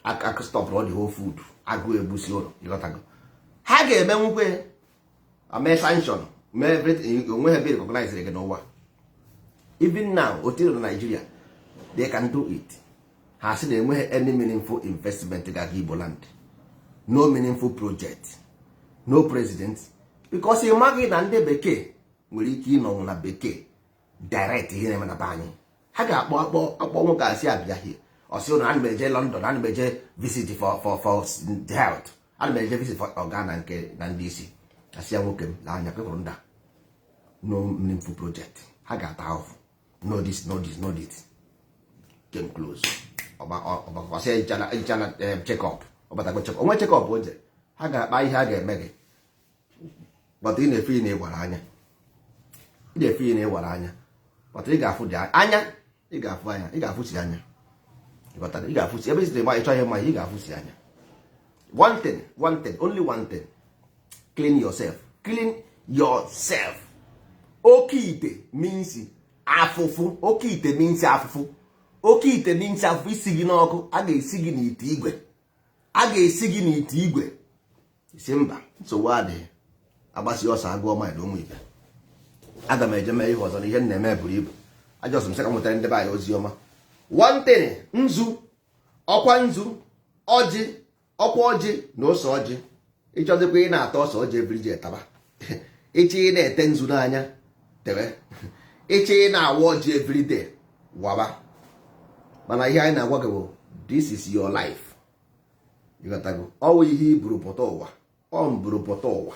I stop all the whole food. Agụ egbusi ụnụ. Ịghọtago. Ha ga-eme nwukwe ame sanction mee everything onwe ha be recognize again n'ụwa. Even now otiro na Nigeria they can do it. Ha sị na enweghị any meaningful investment ga Igbo land. No meaningful project. No president. Because you maghị na ndị bekee nwere ike ịnọ na bekee direct ihe na-eme na be anyị. Ha ga-akpọ nwoke asị abịa here. Ọsị ụnụ ana m eje London, ana m eje visit for the health. Ana m eje visit for organ nke na ndị isi. Asị ya nwoke m na anya kwekọrọ nda. No meaningful project. Ha ga-ata ahụhụ. No this. Game close. Ọsị ejana check up. Ọbatakwa check up. Onwe check up oje. Ha ga-akpa ihe ha ga-eme gị. But ị na-efe ị na-ewara anya. Ị na-efe ị na-ewara anya. But ị ga-afụ dị anya. Ị ga-afụ anya. Ị ga-afụsi anya. Ị ga-afụsi ebe isi ịchọ ihe mma ị ga-afụsi anya. One thing, only one thing. Clean yourself. Clean yourself. Oke ite means afụfụ. Oke ite means afụfụ. Oke ite means afụfụ isi gị n'ọkụ. A ga-esi gị n'ite igwe. A ga-esi gị n'ite igwe. Isi mba. Nsogbu adịghị. Agbasi ọsọ agụọ mmadụ ụmụ ibe. Aga m eje mee ihe ọzọ na ihe na-eme buru ibu. Ajọsọ m sị ka m nwetara ndị be anyị ozi ọma. One thing, nzu, ọkwa nzu, ọjị, ọkwa ọjị na ose ọjị. Ịchọzikwa ị na-ata ose ọjị ebirije taba. Ịchị ị na-ete nzu n'anya tewe. Ịchị ị na-awa ọjị everyday waba. Mana ihe anyị na-agwa gị bụ this is your life. Ịghọtago ọwụ ihe iburu pụta ụwa. Ọ mburu pụta ụwa.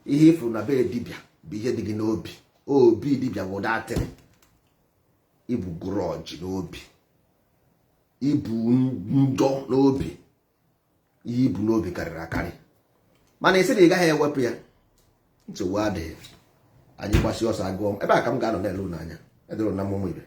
Ihe ifuru na be dibịa bụ ihe dị gị n'obi. Obi dibịa bụ datịrị. ibu grudge n'obi, ibu njọ n'obi, ihe ibu n'obi karịrị akarị, mana isi na ị gaghị ewepụ ya, nsogbu adịghị. Anyị gbasi ọsọ agụọ ebe a ka m ga-anọ na-ele unu anya edoro na mmụmụ ibe.